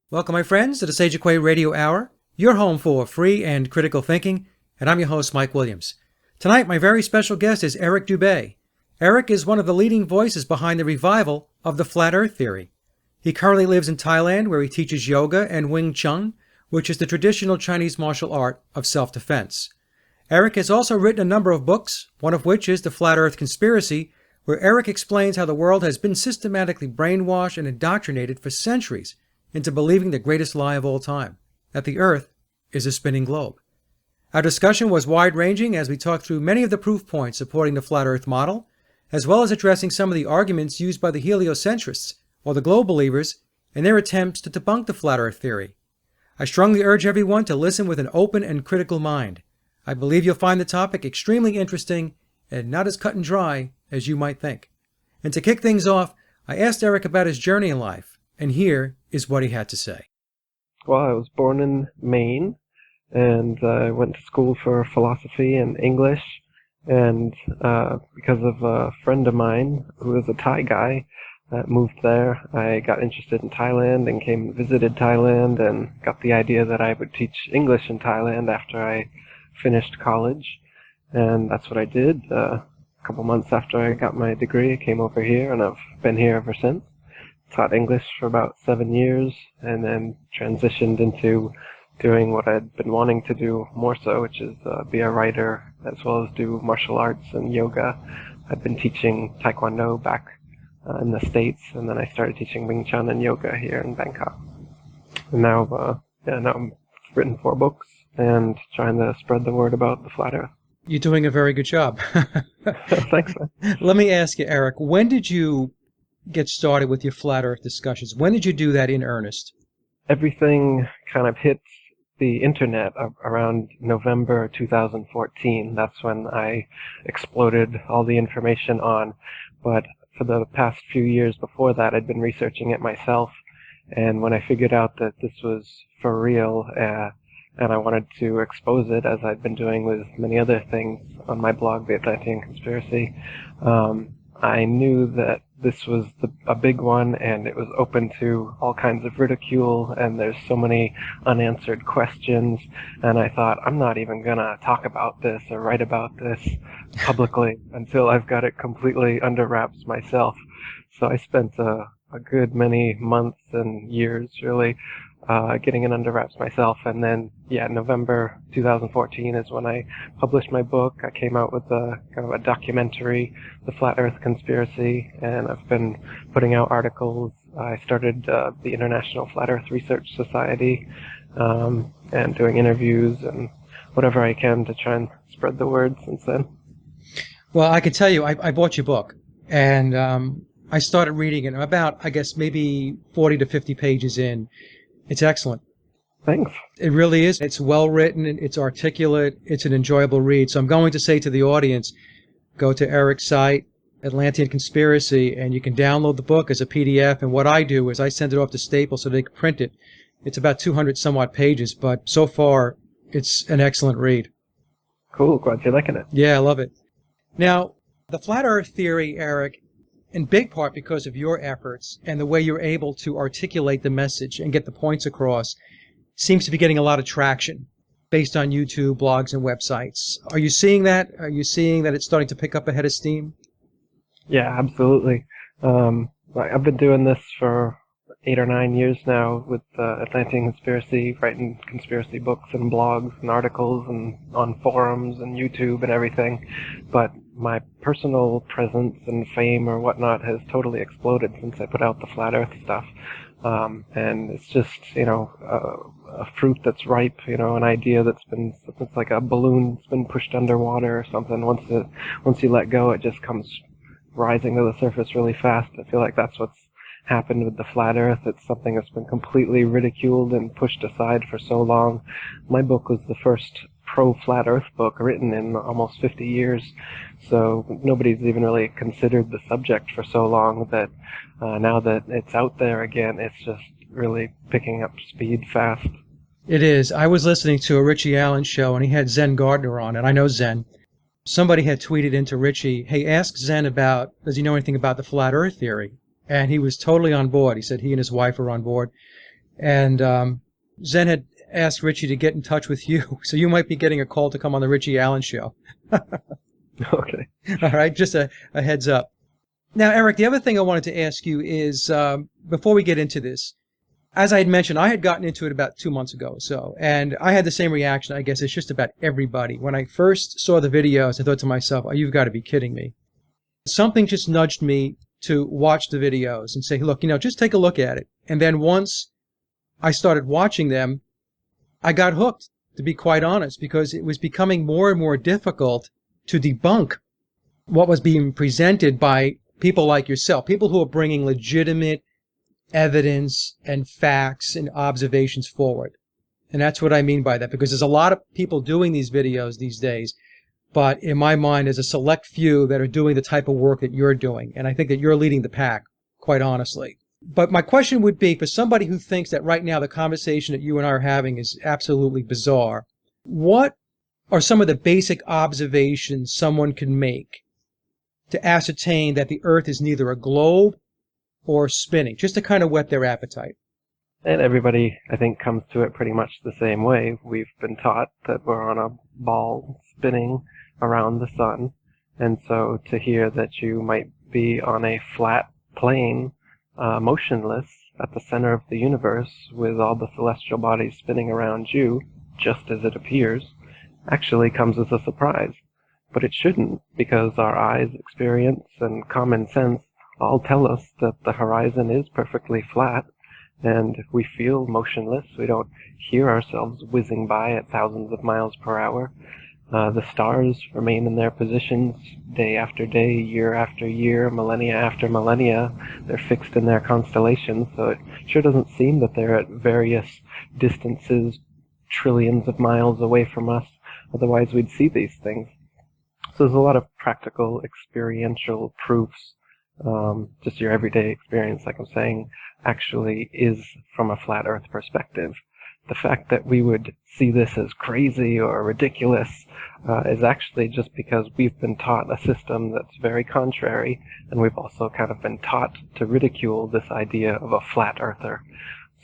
Welcome, my friends, to the Sage of Quay Radio Hour, your home for free and critical thinking, and I'm your host, Mike Williams. Tonight, my very special guest is Eric Dubay. Eric is one of the leading voices behind the revival of the Flat Earth theory. He currently lives in Thailand, where he teaches Yoga and Wing Chun, which is the traditional Chinese martial art of self-defense. Eric has also written a number of books, one of which is The Flat Earth Conspiracy, where Eric explains how the world has been systematically brainwashed and indoctrinated for centuries into believing the greatest lie of all time, that the Earth is a spinning globe. Our discussion was wide-ranging as we talked through many of the proof points supporting the Flat Earth model, as well as addressing some of the arguments used by the heliocentrists, or the globe believers, in their attempts to debunk the Flat Earth theory. I strongly urge everyone to listen with an open and critical mind. I believe you'll find the topic extremely interesting and not as cut and dry as you might think. And to kick things off, I asked Eric about his journey in life, and here is what he had to say. Well, I was born in Maine, and I went to school for philosophy and English, and because of a friend of mine who was a Thai guy that moved there, I got interested in Thailand and came and visited Thailand and got the idea that I would teach English in Thailand after I finished college, and that's what I did. A couple months after I got my degree, I came over here, and I've been here ever since. Taught English for about 7 years, and then transitioned into doing what I'd been wanting to do more so, which is be a writer as well as do martial arts and yoga. I'd been teaching Taekwondo back in the States, and then I started teaching Wing Chun and yoga here in Bangkok. And now I've written 4 books and trying to spread the word about the Flat Earth. You're doing a very good job. Thanks, man. Let me ask you, Eric, when did you get started with your Flat Earth discussions? When did you do that in earnest? Everything kind of hit the internet around November 2014. That's when I exploded all the information on. But for the past few years before that, I'd been researching it myself. And when I figured out that this was for real, and I wanted to expose it, as I'd been doing with many other things on my blog, The Atlantean Conspiracy, I knew that this was a big one, and it was open to all kinds of ridicule, and there's so many unanswered questions, and I thought, I'm not even going to talk about this or write about this publicly until I've got it completely under wraps myself. So I spent a good many months and years, really, getting it under wraps myself, and then, November 2014 is when I published my book. I came out with a kind of a documentary, The Flat Earth Conspiracy, and I've been putting out articles. I started the International Flat Earth Research Society, and doing interviews and whatever I can to try and spread the word since then. Well, I can tell you, I bought your book, and I started reading it about, I guess, maybe 40 to 50 pages in. It's excellent. Thanks. It really is. It's well written, it's articulate, it's an enjoyable read. So I'm going to say to the audience, go to Eric's site, Atlantean Conspiracy, and you can download the book as a PDF. And what I do is I send it off to Staples so they can print it. It's about 200 somewhat pages, but so far it's an excellent read. Cool. Glad you're liking it. Yeah, I love it. Now, the Flat Earth theory, Eric, in big part because of your efforts and the way you're able to articulate the message and get the points across, seems to be getting a lot of traction based on YouTube, blogs, and websites. Are you seeing that? Are you seeing that it's starting to pick up a head of steam? Yeah, absolutely. I've been doing this for 8 or 9 years now with Atlantean Conspiracy, writing conspiracy books and blogs and articles and on forums and YouTube and everything. But my personal presence and fame or whatnot has totally exploded since I put out the Flat Earth stuff. And it's just, a fruit that's ripe, an idea it's like a balloon that's been pushed underwater or something. Once you let go, it just comes rising to the surface really fast. I feel like that's what's happened with the Flat Earth. It's something that's been completely ridiculed and pushed aside for so long. My book was the first pro-Flat Earth book written in almost 50 years, so nobody's even really considered the subject for so long that now that it's out there again, it's just really picking up speed fast. It is. I was listening to a Richie Allen show, and he had Zen Gardner on, and I know Zen. Somebody had tweeted into Richie, hey, ask Zen does he know anything about the Flat Earth theory? And he was totally on board. He said he and his wife are on board. And Zen had asked Richie to get in touch with you, so you might be getting a call to come on the Richie Allen show. Okay. All right, just a heads up. Now, Eric, the other thing I wanted to ask you is, before we get into this, as I had mentioned, I had gotten into it about 2 months ago or so, and I had the same reaction, I guess, as just about everybody. When I first saw the videos, I thought to myself, oh, you've got to be kidding me. Something just nudged me to watch the videos and say, look, just take a look at it. And then once I started watching them, I got hooked, to be quite honest, because it was becoming more and more difficult to debunk what was being presented by people like yourself, people who are bringing legitimate evidence and facts and observations forward. And that's what I mean by that, because there's a lot of people doing these videos these days, but in my mind, there's a select few that are doing the type of work that you're doing. And I think that you're leading the pack, quite honestly. But my question would be, for somebody who thinks that right now the conversation that you and I are having is absolutely bizarre, what are some of the basic observations someone can make to ascertain that the Earth is neither a globe or spinning, just to kind of whet their appetite? And everybody, I think, comes to it pretty much the same way. We've been taught that we're on a ball spinning around the sun, and so to hear that you might be on a flat plane, motionless, at the center of the universe, with all the celestial bodies spinning around you, just as it appears, actually comes as a surprise. But it shouldn't, because our eyes, experience, and common sense all tell us that the horizon is perfectly flat, and we feel motionless. We don't hear ourselves whizzing by at thousands of miles per hour. The stars remain in their positions day after day, year after year, millennia after millennia. They're fixed in their constellations, so it sure doesn't seem that they're at various distances, trillions of miles away from us. Otherwise, we'd see these things. So there's a lot of practical, experiential proofs. Just your everyday experience, like I'm saying, actually is from a flat Earth perspective. The fact that we would see this as crazy or ridiculous is actually just because we've been taught a system that's very contrary, and we've also kind of been taught to ridicule this idea of a flat earther.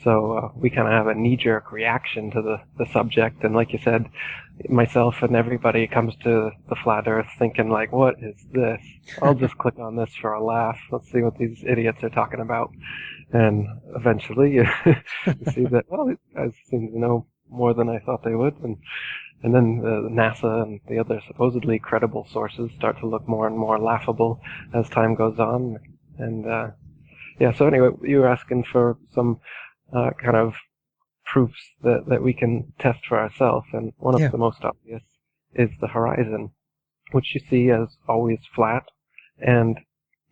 So we kind of have a knee-jerk reaction to the subject, and like you said, myself and everybody comes to the flat earth thinking like, what is this? I'll just click on this for a laugh. Let's see what these idiots are talking about. And eventually you see that, well, these guys seem to know more than I thought they would. And then the NASA and the other supposedly credible sources start to look more and more laughable as time goes on. And so anyway, you were asking for some kind of proofs that we can test for ourselves, and one of the most obvious is the horizon, which you see as always flat, and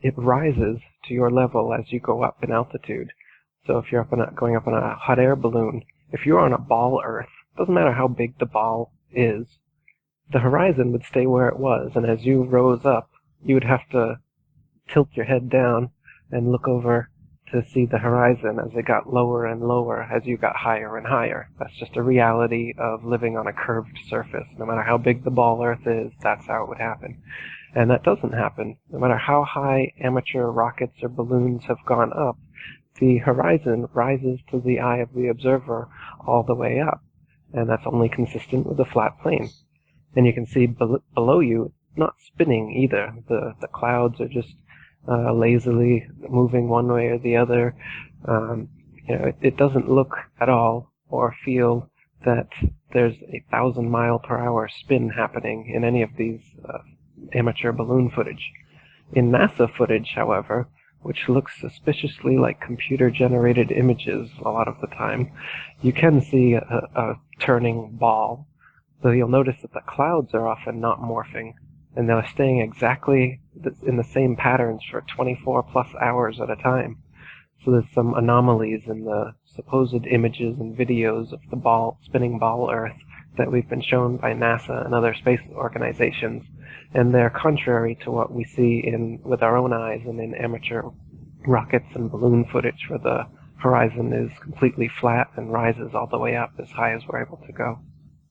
it rises to your level as you go up in altitude. So if you're going up in a hot air balloon, if you're on a ball Earth, doesn't matter how big the ball is, the horizon would stay where it was, and as you rose up, you would have to tilt your head down and look over to see the horizon as it got lower and lower as you got higher and higher. That's just a reality of living on a curved surface. No matter how big the ball Earth is, that's how it would happen. And that doesn't happen. No matter how high amateur rockets or balloons have gone up, the horizon rises to the eye of the observer all the way up. And that's only consistent with a flat plane. And you can see below you, it's not spinning either. The clouds are just lazily moving one way or the other. It doesn't look at all or feel that there's a 1,000-mile-per-hour spin happening in any of these amateur balloon footage. In NASA footage, however, which looks suspiciously like computer-generated images a lot of the time, you can see a turning ball. So you'll notice that the clouds are often not morphing, and they're staying exactly in the same patterns for 24 plus hours at a time. So there's some anomalies in the supposed images and videos of the spinning ball Earth that we've been shown by NASA and other space organizations, and they're contrary to what we see with our own eyes and in amateur rockets and balloon footage, where the horizon is completely flat and rises all the way up as high as we're able to go.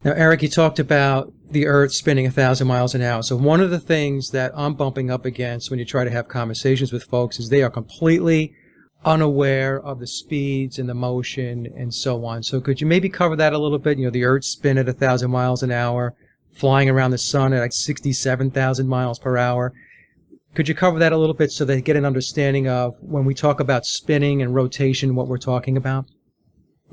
Now, Eric, you talked about the Earth spinning 1,000 miles an hour. So one of the things that I'm bumping up against when you try to have conversations with folks is they are completely unaware of the speeds and the motion and so on. So could you maybe cover that a little bit? The Earth's spin at 1,000 miles an hour, flying around the sun at like 67,000 miles per hour. Could you cover that a little bit so they get an understanding of when we talk about spinning and rotation, what we're talking about?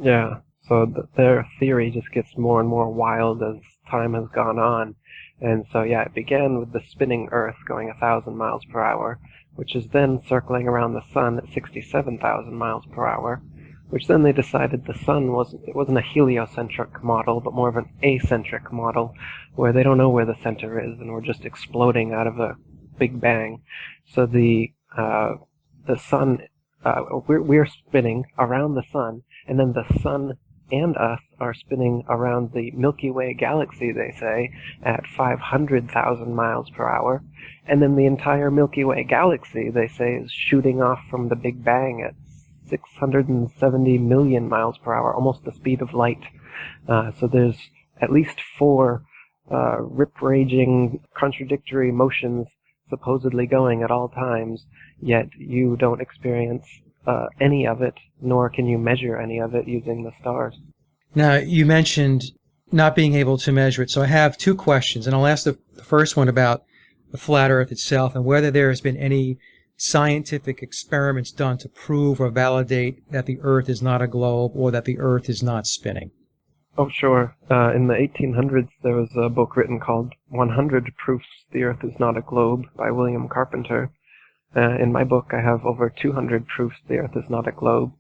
Yeah, so their theory just gets more and more wild as time has gone on. And so, yeah, it began with the spinning Earth going 1,000 miles per hour, which is then circling around the sun at 67,000 miles per hour, which then they decided the sun wasn't a heliocentric model, but more of an acentric model, where they don't know where the center is, and we're just exploding out of a Big Bang. So the sun, we're spinning around the sun, and then the sun and us are spinning around the Milky Way galaxy, they say, at 500,000 miles per hour. And then the entire Milky Way galaxy, they say, is shooting off from the Big Bang at 670 million miles per hour, almost the speed of light. So there's at least four rip-raging, contradictory motions supposedly going at all times, yet you don't experience any of it, nor can you measure any of it using the stars. Now, you mentioned not being able to measure it, so I have two questions, and I'll ask the first one about the flat Earth itself and whether there has been any scientific experiments done to prove or validate that the Earth is not a globe or that the Earth is not spinning. Oh, sure. In the 1800s, there was a book written called 100 Proofs the Earth is Not a Globe by William Carpenter. In my book, I have over 200 proofs the Earth is not a globe.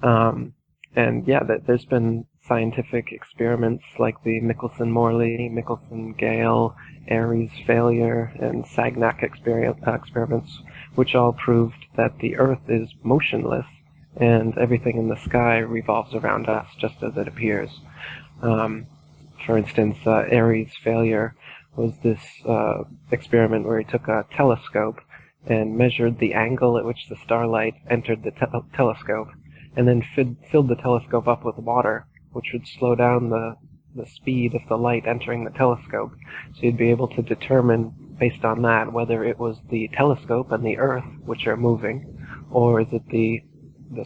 And yeah, there's been scientific experiments like the Michelson-Morley, Michelson-Gale, Airy's failure, and Sagnac experiments, which all proved that the Earth is motionless and everything in the sky revolves around us just as it appears. For instance, Airy's failure was this experiment where he took a telescope and measured the angle at which the starlight entered the telescope, and then filled the telescope up with water, which would slow down the speed of the light entering the telescope. So you'd be able to determine, based on that, whether it was the telescope and the Earth which are moving, or is it the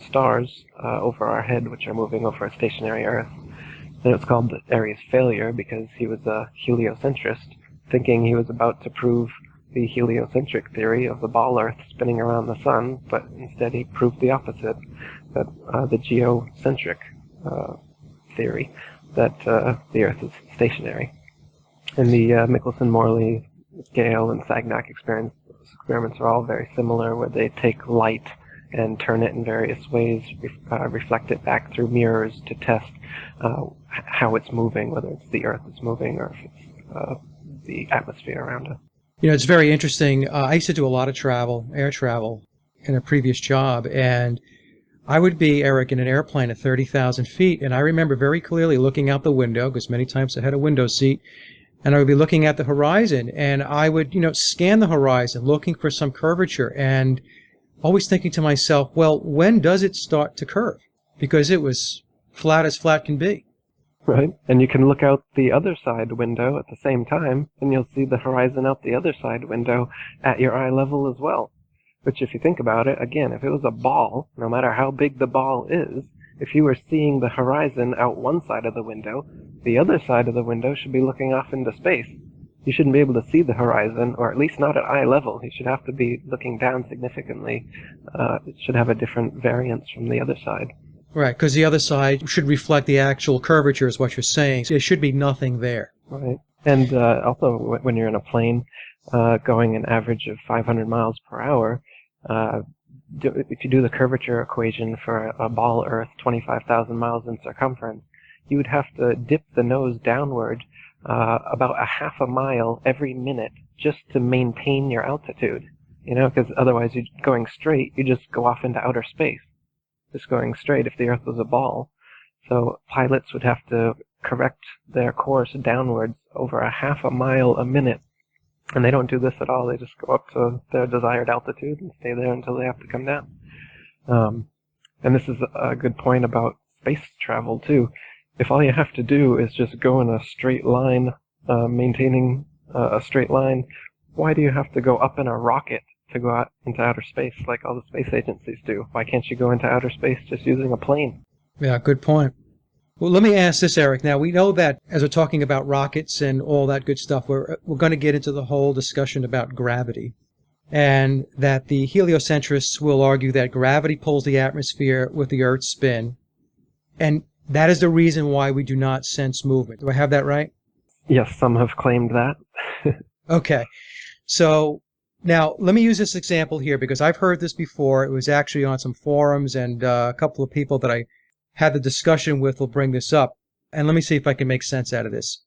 stars over our head which are moving over a stationary Earth. And it's called Airy's failure because he was a heliocentrist, thinking he was about to prove the heliocentric theory of the ball Earth spinning around the sun, but instead he proved the opposite, that the geocentric theory, that the Earth is stationary. And the Michelson-Morley, Gale, and Sagnac experiments are all very similar, where they take light and turn it in various ways, reflect it back through mirrors to test how it's moving, whether it's the Earth that's moving or if it's the atmosphere around us. It's very interesting. I used to do a lot of travel, air travel, in a previous job, and I would be, Eric, in an airplane at 30,000 feet, and I remember very clearly looking out the window, because many times I had a window seat, and I would be looking at the horizon, and I would, scan the horizon, looking for some curvature, and always thinking to myself, well, when does it start to curve? Because it was flat as flat can be. Right, and you can look out the other side window at the same time, and you'll see the horizon out the other side window at your eye level as well. Which, if you think about it, again, if it was a ball, no matter how big the ball is, if you were seeing the horizon out one side of the window, the other side of the window should be looking off into space. You shouldn't be able to see the horizon, or at least not at eye level. You should have to be looking down significantly. It should have a different variance from the other side. Right, because the other side should reflect the actual curvature is what you're saying. So there should be nothing there. Right. And also, when you're in a plane going an average of 500 miles per hour, if you do the curvature equation for a ball Earth 25,000 miles in circumference, you would have to dip the nose downward about a half a mile every minute just to maintain your altitude. Because otherwise, going straight, you just go off into outer space. Just going straight if the Earth was a ball. So pilots would have to correct their course downwards over a half a mile a minute. And they don't do this at all. They just go up to their desired altitude and stay there until they have to come down. And this is a good point about space travel, too. If all you have to do is just go in a straight line, maintaining a straight line, why do you have to go up in a rocket to go out into outer space like all the space agencies do? Why can't you go into outer space just using a plane? Yeah, good point. Well, let me ask this, Eric. Now, we know that as we're talking about rockets and all that good stuff, we're going to get into the whole discussion about gravity, and that the heliocentrists will argue that gravity pulls the atmosphere with the Earth's spin, and that is the reason why we do not sense movement. Do I have that right? Yes, some have claimed that. Okay. So now let me use this example here because I've heard this before. It was actually on some forums, and a couple of people that I had the discussion with will bring this up. And let me see if I can make sense out of this.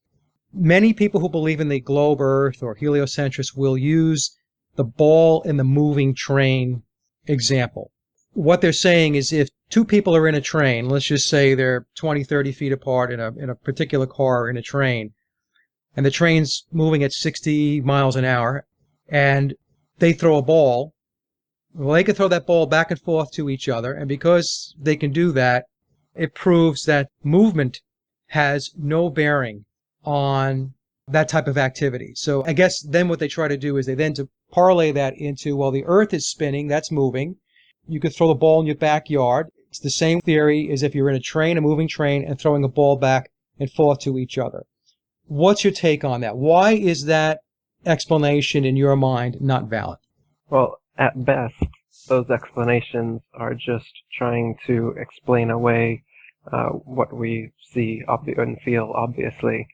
Many people who believe in the globe Earth or heliocentrists will use the ball in the moving train example. What they're saying is if two people are in a train, let's just say they're 20, 30 feet apart in a particular car in a train, and the train's moving at 60 miles an hour, and they throw a ball. Well, they can throw that ball back and forth to each other, and because they can do that, it proves that movement has no bearing on that type of activity. So I guess then what they try to do is they then to parlay that into, well, the Earth is spinning, that's moving. You could throw the ball in your backyard. It's the same theory as if you're in a train, a moving train, and throwing a ball back and forth to each other. What's your take on that? Why is that explanation in your mind not valid? Well, at best, those explanations are just trying to explain away what we see and feel obviously.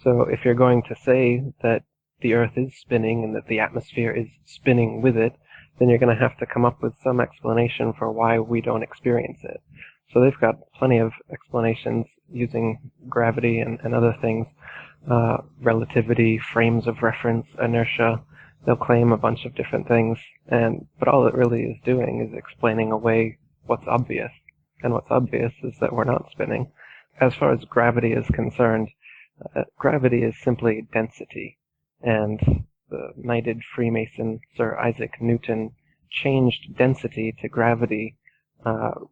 So if you're going to say that the Earth is spinning and that the atmosphere is spinning with it, then you're going to have to come up with some explanation for why we don't experience it. So they've got plenty of explanations using gravity and other things, relativity, frames of reference, inertia. They'll claim a bunch of different things, but all it really is doing is explaining away what's obvious. And what's obvious is that we're not spinning. As far as gravity is concerned, gravity is simply density. And the knighted Freemason Sir Isaac Newton changed density to gravity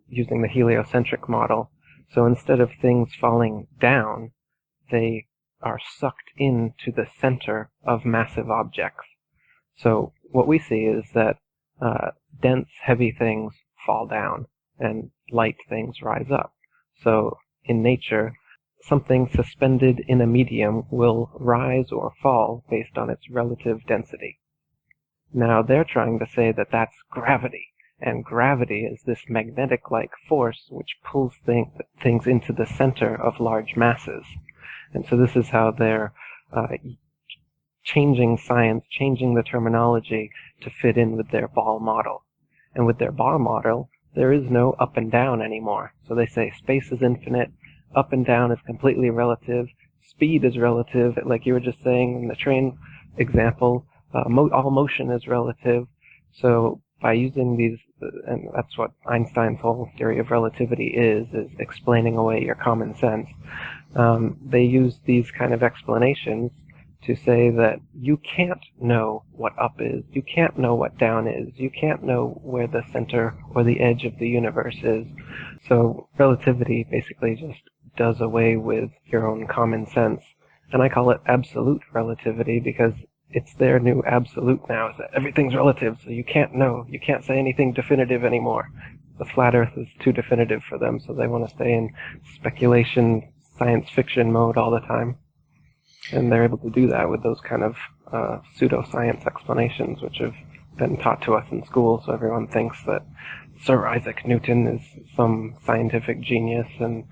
using the heliocentric model. So instead of things falling down, they are sucked into the center of massive objects. So what we see is that dense, heavy things fall down and light things rise up. So in nature, something suspended in a medium will rise or fall based on its relative density. Now they're trying to say that that's gravity, and gravity is this magnetic-like force which pulls things into the center of large masses. And so this is how they're changing science, changing the terminology to fit in with their ball model. And with their ball model, there is no up and down anymore. So they say space is infinite, up and down is completely relative, speed is relative, like you were just saying in the train example, all motion is relative. So by using these, and that's what Einstein's whole theory of relativity is explaining away your common sense. They use these kind of explanations to say that you can't know what up is, you can't know what down is, you can't know where the center or the edge of the universe is. So relativity basically just does away with your own common sense. And I call it absolute relativity because it's their new absolute now, is that everything's relative, so you can't know, you can't say anything definitive anymore. The flat earth is too definitive for them, so they want to stay in speculation, science fiction mode all the time. And they're able to do that with those kind of pseudoscience explanations, which have been taught to us in school, so everyone thinks that Sir Isaac Newton is some scientific genius, and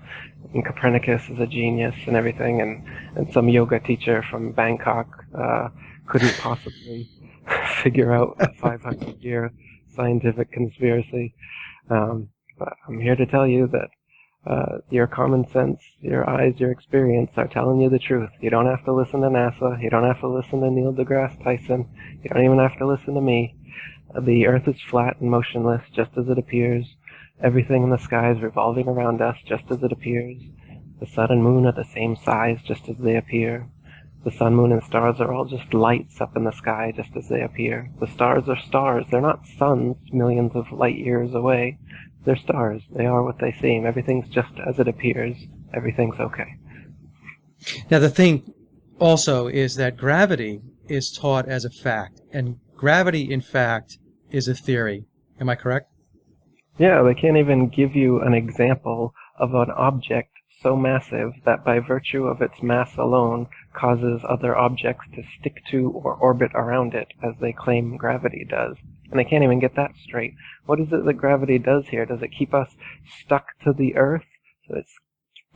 Copernicus is a genius and everything, and some yoga teacher from Bangkok couldn't possibly figure out a 500-year scientific conspiracy. But I'm here to tell you that your common sense, your eyes, your experience are telling you the truth. You don't have to listen to NASA. You don't have to listen to Neil deGrasse Tyson. You don't even have to listen to me. The Earth is flat and motionless, just as it appears. Everything in the sky is revolving around us, just as it appears. The sun and moon are the same size, just as they appear. The sun, moon, and stars are all just lights up in the sky, just as they appear. The stars are stars. They're not suns millions of light years away. They're stars. They are what they seem. Everything's just as it appears. Everything's okay. Now, the thing also is that gravity is taught as a fact, and gravity, in fact, is a theory. Am I correct? Yeah, they can't even give you an example of an object so massive that by virtue of its mass alone causes other objects to stick to or orbit around it, as they claim gravity does. And they can't even get that straight. What is it that gravity does here? Does it keep us stuck to the Earth so it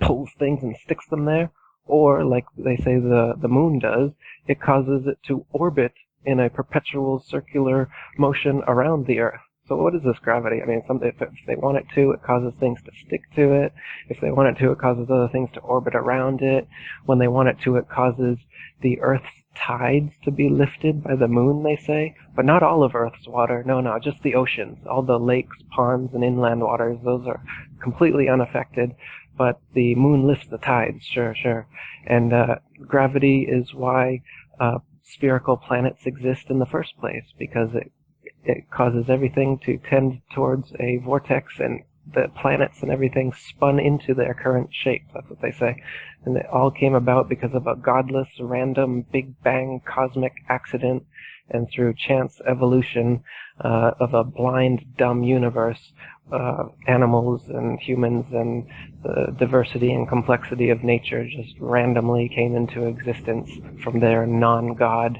pulls things and sticks them there? Or, like they say the moon does, it causes it to orbit in a perpetual circular motion around the Earth. So what is this gravity? I mean, if they want it to, it causes things to stick to it. If they want it to, it causes other things to orbit around it. When they want it to, it causes the Earth's tides to be lifted by the moon, they say. But not all of Earth's water. No, just the oceans. All the lakes, ponds, and inland waters, those are completely unaffected. But the moon lifts the tides, sure. And gravity is why spherical planets exist in the first place, because it causes everything to tend towards a vortex, and the planets and everything spun into their current shape. That's what they say. And it all came about because of a godless, random, big bang cosmic accident, and through chance evolution of a blind, dumb universe, animals and humans and the diversity and complexity of nature just randomly came into existence from their non-God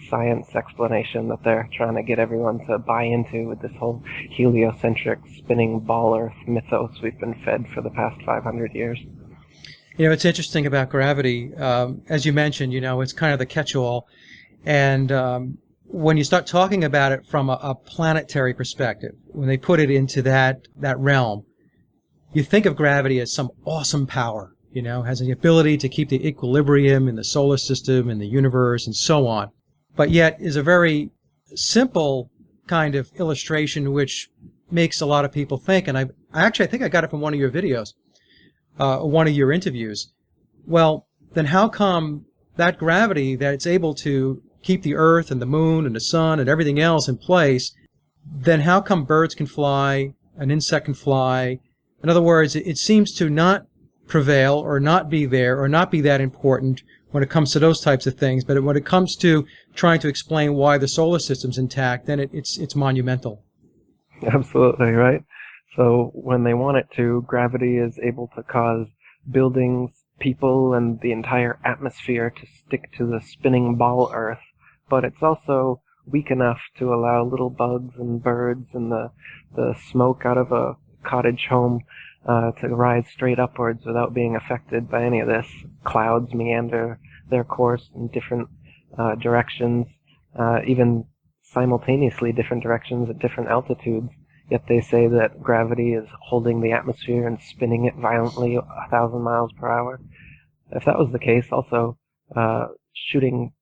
science explanation that they're trying to get everyone to buy into with this whole heliocentric spinning ball Earth mythos we've been fed for the past 500 years. It's interesting about gravity. As you mentioned, it's kind of the catch-all. And when you start talking about it from a planetary perspective, when they put it into that realm, you think of gravity as some awesome power, has the ability to keep the equilibrium in the solar system and the universe and so on. But yet is a very simple kind of illustration which makes a lot of people think, and I think I got it from one of your videos, one of your interviews. Well, then how come that gravity that it's able to keep the Earth and the moon and the sun and everything else in place, then how come birds can fly, an insect can fly? In other words, it seems to not prevail or not be there or not be that important when it comes to those types of things. But when it comes to trying to explain why the solar system's intact, then it's monumental. Absolutely, right? So when they want it to, gravity is able to cause buildings, people, and the entire atmosphere to stick to the spinning ball Earth. But it's also weak enough to allow little bugs and birds and the smoke out of a cottage home to rise straight upwards without being affected by any of this. Clouds meander their course in different directions, even simultaneously different directions at different altitudes. Yet they say that gravity is holding the atmosphere and spinning it violently 1,000 miles per hour. If that was the case, also shooting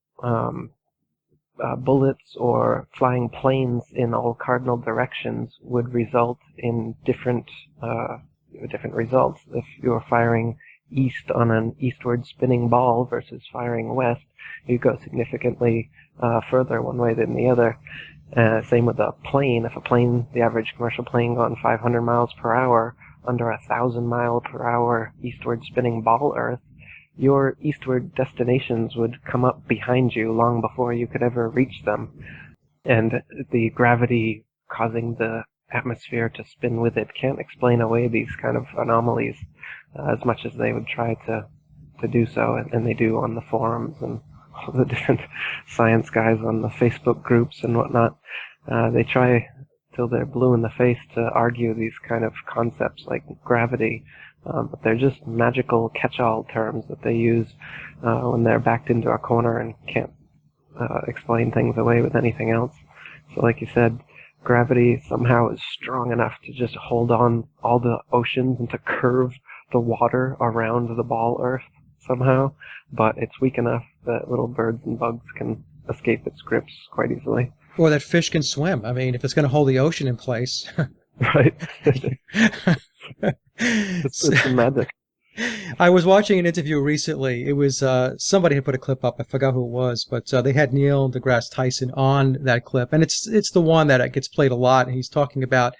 bullets or flying planes in all cardinal directions would result in different results. If you're firing east on an eastward spinning ball versus firing west, you go significantly further one way than the other. Same with a plane. If the average commercial plane going 500 miles per hour under 1,000 mile per hour eastward spinning ball Earth, your eastward destinations would come up behind you long before you could ever reach them. And the gravity causing the atmosphere to spin with it can't explain away these kind of anomalies as much as they would try to do so, and they do on the forums and all the different science guys on the Facebook groups and whatnot. They try till they're blue in the face to argue these kind of concepts like gravity, but they're just magical catch-all terms that they use when they're backed into a corner and can't explain things away with anything else. So like you said, gravity somehow is strong enough to just hold on all the oceans and to curve the water around the ball Earth somehow, but it's weak enough that little birds and bugs can escape its grips quite easily. Or that fish can swim. I mean, if it's going to hold the ocean in place. Right. It's some magic. I was watching an interview recently. It was somebody had put a clip up. I forgot who it was, but they had Neil deGrasse Tyson on that clip, and it's the one that gets played a lot. And he's talking about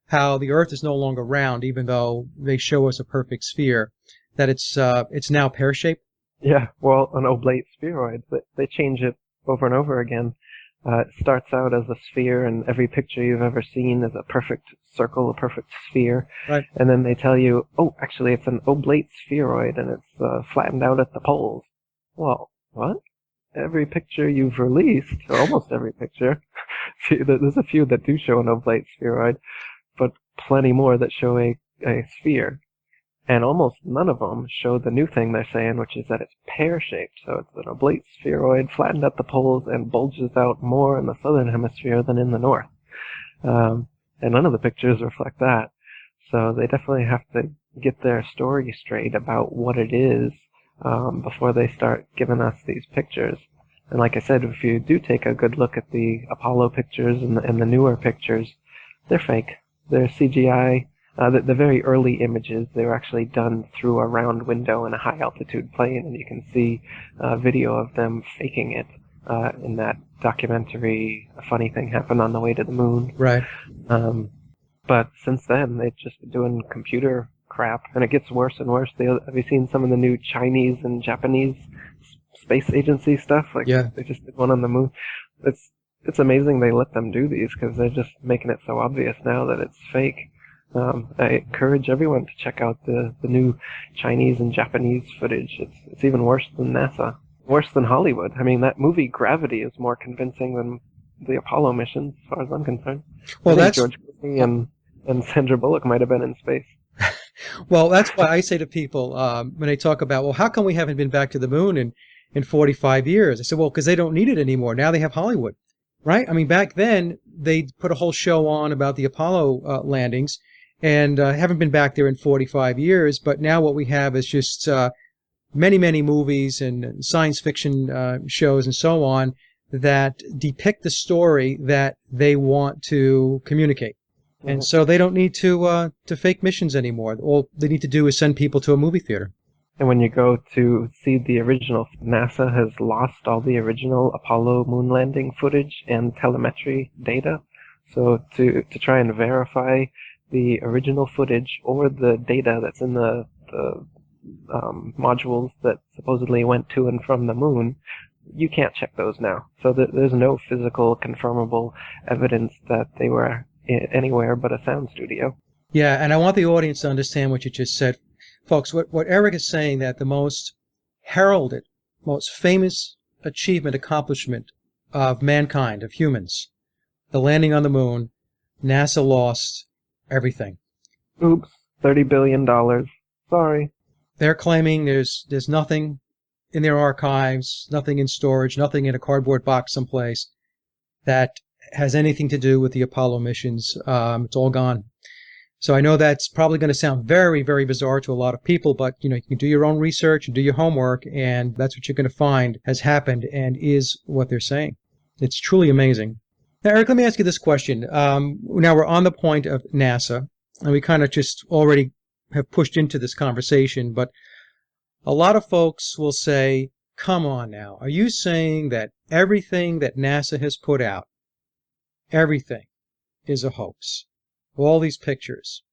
how the Earth is no longer round, even though they show us a perfect sphere. That it's now pear-shaped. Yeah, well, an oblate spheroid. They change it over and over again. It starts out as a sphere, and every picture you've ever seen is a perfect circle, a perfect sphere. Right. And then they tell you, oh, actually, it's an oblate spheroid, and it's flattened out at the poles. Well, what? Every picture you've released, or almost every picture, there's a few that do show an oblate spheroid, but plenty more that show a sphere. And almost none of them show the new thing they're saying, which is that it's pear-shaped. So it's an oblate spheroid, flattened at the poles, and bulges out more in the southern hemisphere than in the north. And none of the pictures reflect that. So they definitely have to get their story straight about what it is before they start giving us these pictures. And like I said, if you do take a good look at the Apollo pictures and the newer pictures, they're fake. They're CGI. The very early images, they were actually done through a round window in a high-altitude plane, and you can see a video of them faking it in that documentary, A Funny Thing Happened on the Way to the Moon. Right. But since then, they've just been doing computer crap, and it gets worse and worse. Have you seen some of the new Chinese and Japanese space agency stuff? Like, Yeah. they just did one on the moon. It's amazing they let them do these, because they're just making it so obvious now that it's fake. I encourage everyone to check out the new Chinese and Japanese footage. It's even worse than NASA. Worse than Hollywood. I mean, that movie Gravity is more convincing than the Apollo missions, as far as I'm concerned. Well, I think that's George Clooney and Sandra Bullock might have been in space. well, that's why I say to people when they talk about, well, how come we haven't been back to the moon in 45 years? I said, well, because they don't need it anymore. Now they have Hollywood, right? I mean, back then they put a whole show on about the Apollo landings, and haven't been back there in 45 years. But now what we have is just many, many movies and science fiction shows and so on that depict the story that they want to communicate. And so they don't need to fake missions anymore. All they need to do is send people to a movie theater. And when you go to see the original, NASA has lost all the original Apollo moon landing footage and telemetry data. So to try and verify the original footage or the data that's in the modules that supposedly went to and from the moon, you can't check those now. So there's no physical confirmable evidence that they were anywhere but a sound studio. Yeah, and I want the audience to understand what you just said. Folks, what Eric is saying, that the most heralded, most famous accomplishment of mankind, of humans, the landing on the moon, NASA lost everything. Oops, $30 billion. Sorry. They're claiming there's nothing in their archives, nothing in storage, nothing in a cardboard box someplace that has anything to do with the Apollo missions. It's all gone. So I know that's probably going to sound very, very bizarre to a lot of people, but you can do your own research and do your homework, and that's what you're going to find has happened and is what they're saying. It's truly amazing. Now, Eric, let me ask you this question. Now we're on the point of NASA, and we kind of just already have pushed into this conversation, but a lot of folks will say, come on now, are you saying that everything that NASA has put out, everything is a hoax? All these pictures.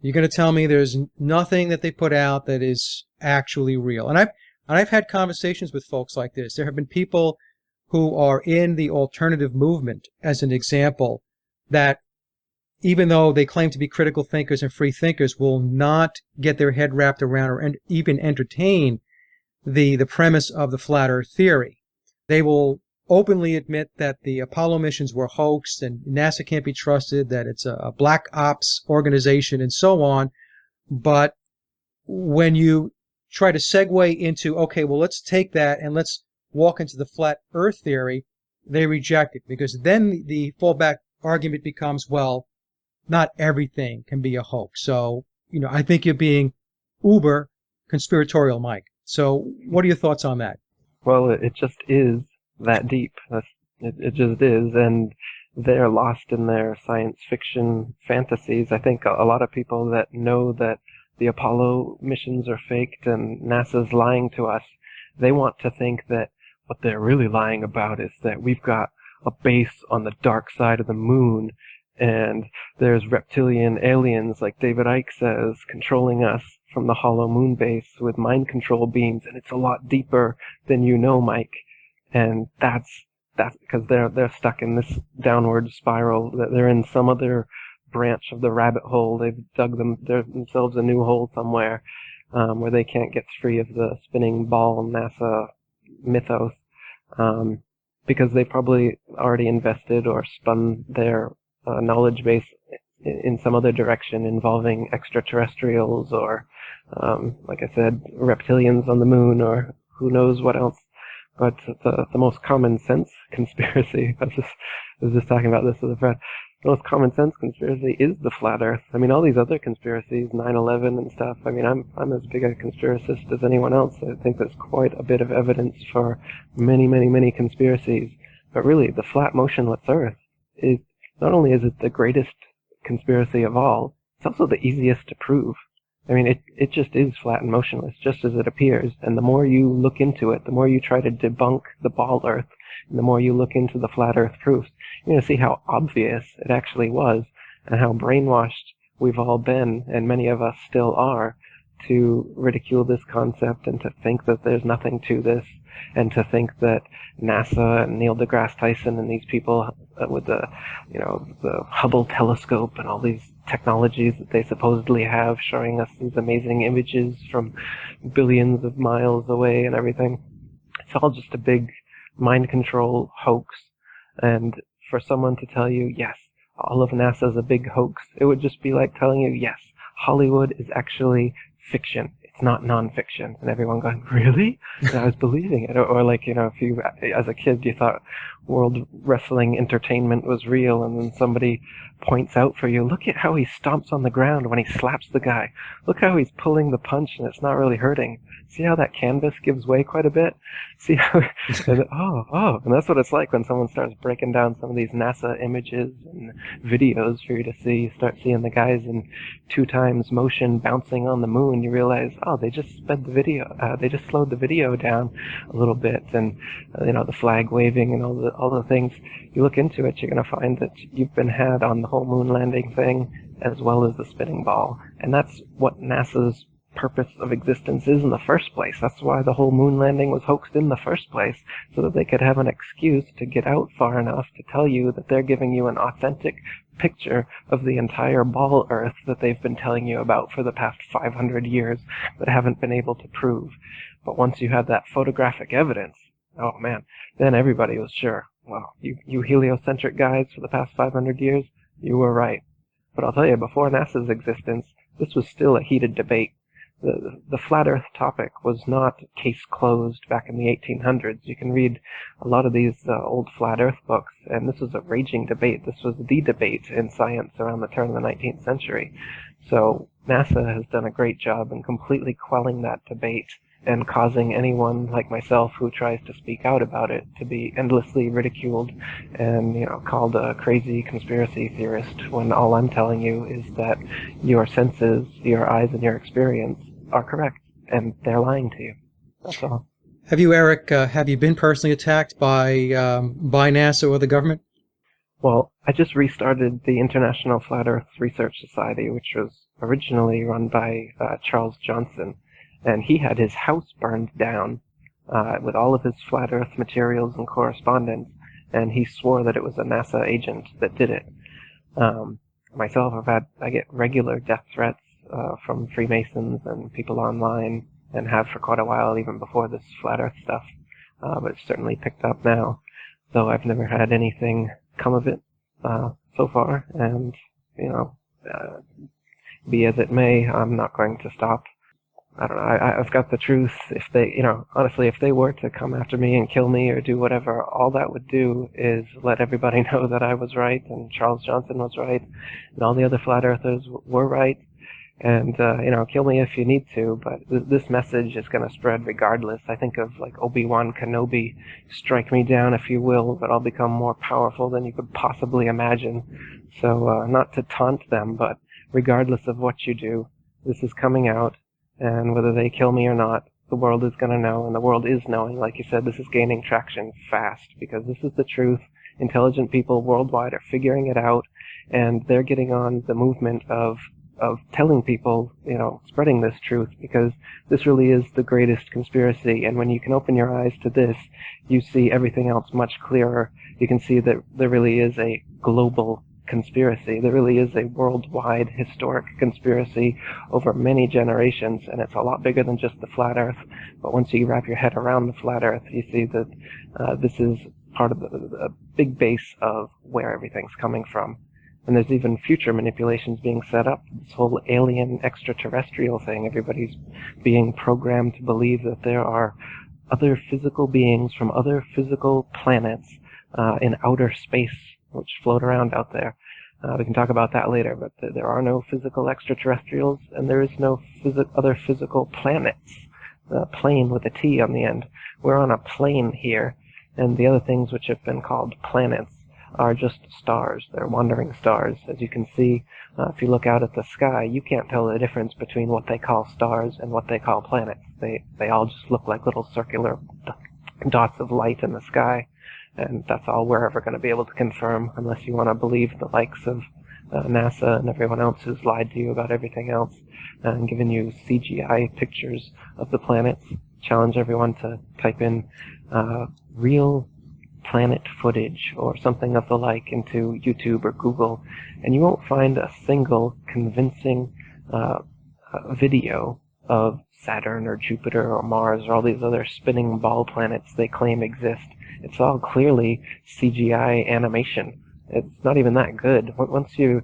You're going to tell me there's nothing that they put out that is actually real? And I've had conversations with folks like this. There have been people who are in the alternative movement, as an example, that even though they claim to be critical thinkers and free thinkers, will not get their head wrapped around or even entertain the premise of the flat earth theory. They will openly admit that the Apollo missions were hoaxed and NASA can't be trusted, that it's a black ops organization and so on. But when you try to segue into, okay, well, let's take that and let's walk into the flat earth theory, they reject it, because then the fallback argument becomes, well, not everything can be a hoax. So, I think you're being uber conspiratorial, Mike. So what are your thoughts on that? Well, it just is that deep. It just is, and they're lost in their science fiction fantasies. I think a lot of people that know that the Apollo missions are faked and NASA's lying to us, they want to think that what they're really lying about is that we've got a base on the dark side of the moon, and there's reptilian aliens, like David Icke says, controlling us from the hollow moon base with mind control beams, and it's a lot deeper than you know, Mike. And that's that's because they're stuck in this downward spiral. They're in some other branch of the rabbit hole. They've dug themselves a new hole somewhere, where they can't get free of the spinning ball NASA mythos, because they probably already invested or spun their knowledge base in some other direction involving extraterrestrials or, like I said, reptilians on the moon or who knows what else. But the most common sense conspiracy, I was just talking about this with a friend, the most common sense conspiracy is the flat Earth. I mean, all these other conspiracies, 9/11 and stuff, I mean, I'm as big a conspiracist as anyone else. I think there's quite a bit of evidence for many, many, many conspiracies. But really, the flat, motionless Earth is, not only is it the greatest conspiracy of all, it's also the easiest to prove. I mean, it just is flat and motionless, just as it appears. And the more you look into it, the more you try to debunk the ball Earth, and the more you look into the flat Earth proofs, you're going to see how obvious it actually was, and how brainwashed we've all been, and many of us still are, to ridicule this concept and to think that there's nothing to this, and to think that NASA and Neil deGrasse Tyson and these people with the Hubble telescope and all these technologies that they supposedly have showing us these amazing images from billions of miles away and everything. It's all just a big mind control hoax. And for someone to tell you, yes, all of NASA is a big hoax, it would just be like telling you, yes, Hollywood is actually fiction. It's not nonfiction. And everyone going, really? And I was believing it. Or like, if you, as a kid, you thought World Wrestling Entertainment was real, and then somebody points out for you, look at how he stomps on the ground when he slaps the guy. Look how he's pulling the punch and it's not really hurting. See how that canvas gives way quite a bit? See how, and that's what it's like when someone starts breaking down some of these NASA images and videos for you to see. You start seeing the guys in 2 times motion bouncing on the moon. You realize, they just sped the video, they just slowed the video down a little bit, and the flag waving and all the things. You look into it, you're going to find that you've been had on the whole moon landing thing, as well as the spinning ball. And that's what NASA's purpose of existence is in the first place. That's why the whole moon landing was hoaxed in the first place, so that they could have an excuse to get out far enough to tell you that they're giving you an authentic picture of the entire ball Earth that they've been telling you about for the past 500 years, but haven't been able to prove. But once you had that photographic evidence, oh man, then everybody was sure. Well, you heliocentric guys for the past 500 years, you were right. But I'll tell you, before NASA's existence, this was still a heated debate. The flat Earth topic was not case closed back in the 1800s. You can read a lot of these old flat Earth books, and this was a raging debate. This was the debate in science around the turn of the 19th century. So NASA has done a great job in completely quelling that debate and causing anyone like myself who tries to speak out about it to be endlessly ridiculed and called a crazy conspiracy theorist, when all I'm telling you is that your senses, your eyes, and your experience are correct, and they're lying to you. That's all. Have you, Eric, have you been personally attacked by NASA or the government? Well, I just restarted the International Flat Earth Research Society, which was originally run by Charles Johnson. And he had his house burned down with all of his flat Earth materials and correspondence, and he swore that it was a NASA agent that did it. Myself, I get regular death threats from Freemasons and people online, and have for quite a while, even before this flat Earth stuff. But it's certainly picked up now, though I've never had anything come of it so far. And be as it may, I'm not going to stop. I don't know, I've got the truth. If they, honestly, if they were to come after me and kill me or do whatever, all that would do is let everybody know that I was right and Charles Johnson was right and all the other flat earthers were right. And, kill me if you need to, but this message is going to spread regardless. I think of like Obi-Wan Kenobi, strike me down if you will, but I'll become more powerful than you could possibly imagine. So, not to taunt them, but regardless of what you do, this is coming out. And whether they kill me or not, the world is going to know, and the world is knowing. Like you said, this is gaining traction fast, because this is the truth. Intelligent people worldwide are figuring it out, and they're getting on the movement of of telling people, spreading this truth, because this really is the greatest conspiracy. And when you can open your eyes to this, you see everything else much clearer. You can see that there really is a global conspiracy. There really is a worldwide historic conspiracy over many generations, and it's a lot bigger than just the flat Earth. But once you wrap your head around the flat Earth, you see that this is part of the big base of where everything's coming from. And there's even future manipulations being set up. This whole alien extraterrestrial thing, everybody's being programmed to believe that there are other physical beings from other physical planets in outer space, which float around out there. We can talk about that later, but there are no physical extraterrestrials, and there is no other physical planets. Plane with a T on the end. We're on a plane here, and the other things which have been called planets are just stars. They're wandering stars. As you can see, if you look out at the sky, you can't tell the difference between what they call stars and what they call planets. They all just look like little circular dots of light in the sky, and that's all we're ever going to be able to confirm, unless you want to believe the likes of NASA and everyone else who's lied to you about everything else and given you CGI pictures of the planets. Challenge everyone to type in real planet footage or something of the like into YouTube or Google, and you won't find a single convincing video of Saturn or Jupiter or Mars or all these other spinning ball planets they claim exist. It's all clearly CGI animation. It's not even that good. Once you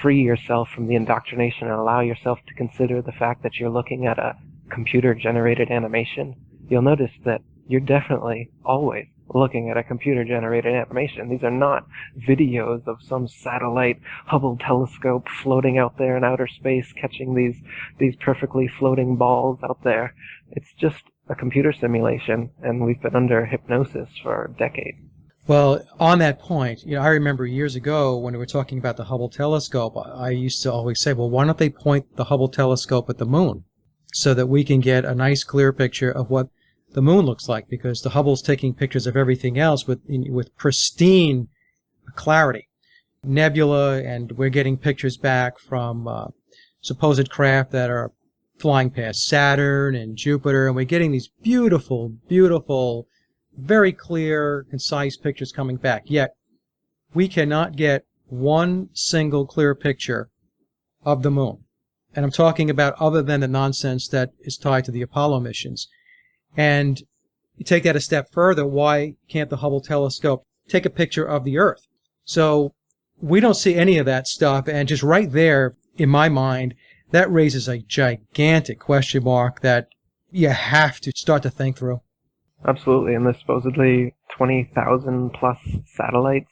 free yourself from the indoctrination and allow yourself to consider the fact that you're looking at a computer-generated animation, you'll notice that you're definitely always looking at a computer-generated animation. These are not videos of some satellite Hubble telescope floating out there in outer space, catching these perfectly floating balls out there. It's just a computer simulation, and we've been under hypnosis for decades. Well, on that point, I remember years ago when we were talking about the Hubble telescope, I used to always say, well, why don't they point the Hubble telescope at the moon so that we can get a nice clear picture of what the moon looks like, because the Hubble's taking pictures of everything else with pristine clarity. Nebula, and we're getting pictures back from supposed craft that are flying past Saturn and Jupiter, and we're getting these beautiful, beautiful, very clear, concise pictures coming back. Yet, we cannot get one single clear picture of the moon. And I'm talking about other than the nonsense that is tied to the Apollo missions. And you take that a step further, why can't the Hubble telescope take a picture of the Earth? So we don't see any of that stuff, and just right there, in my mind, that raises a gigantic question mark that you have to start to think through. Absolutely, and there's supposedly 20,000 plus satellites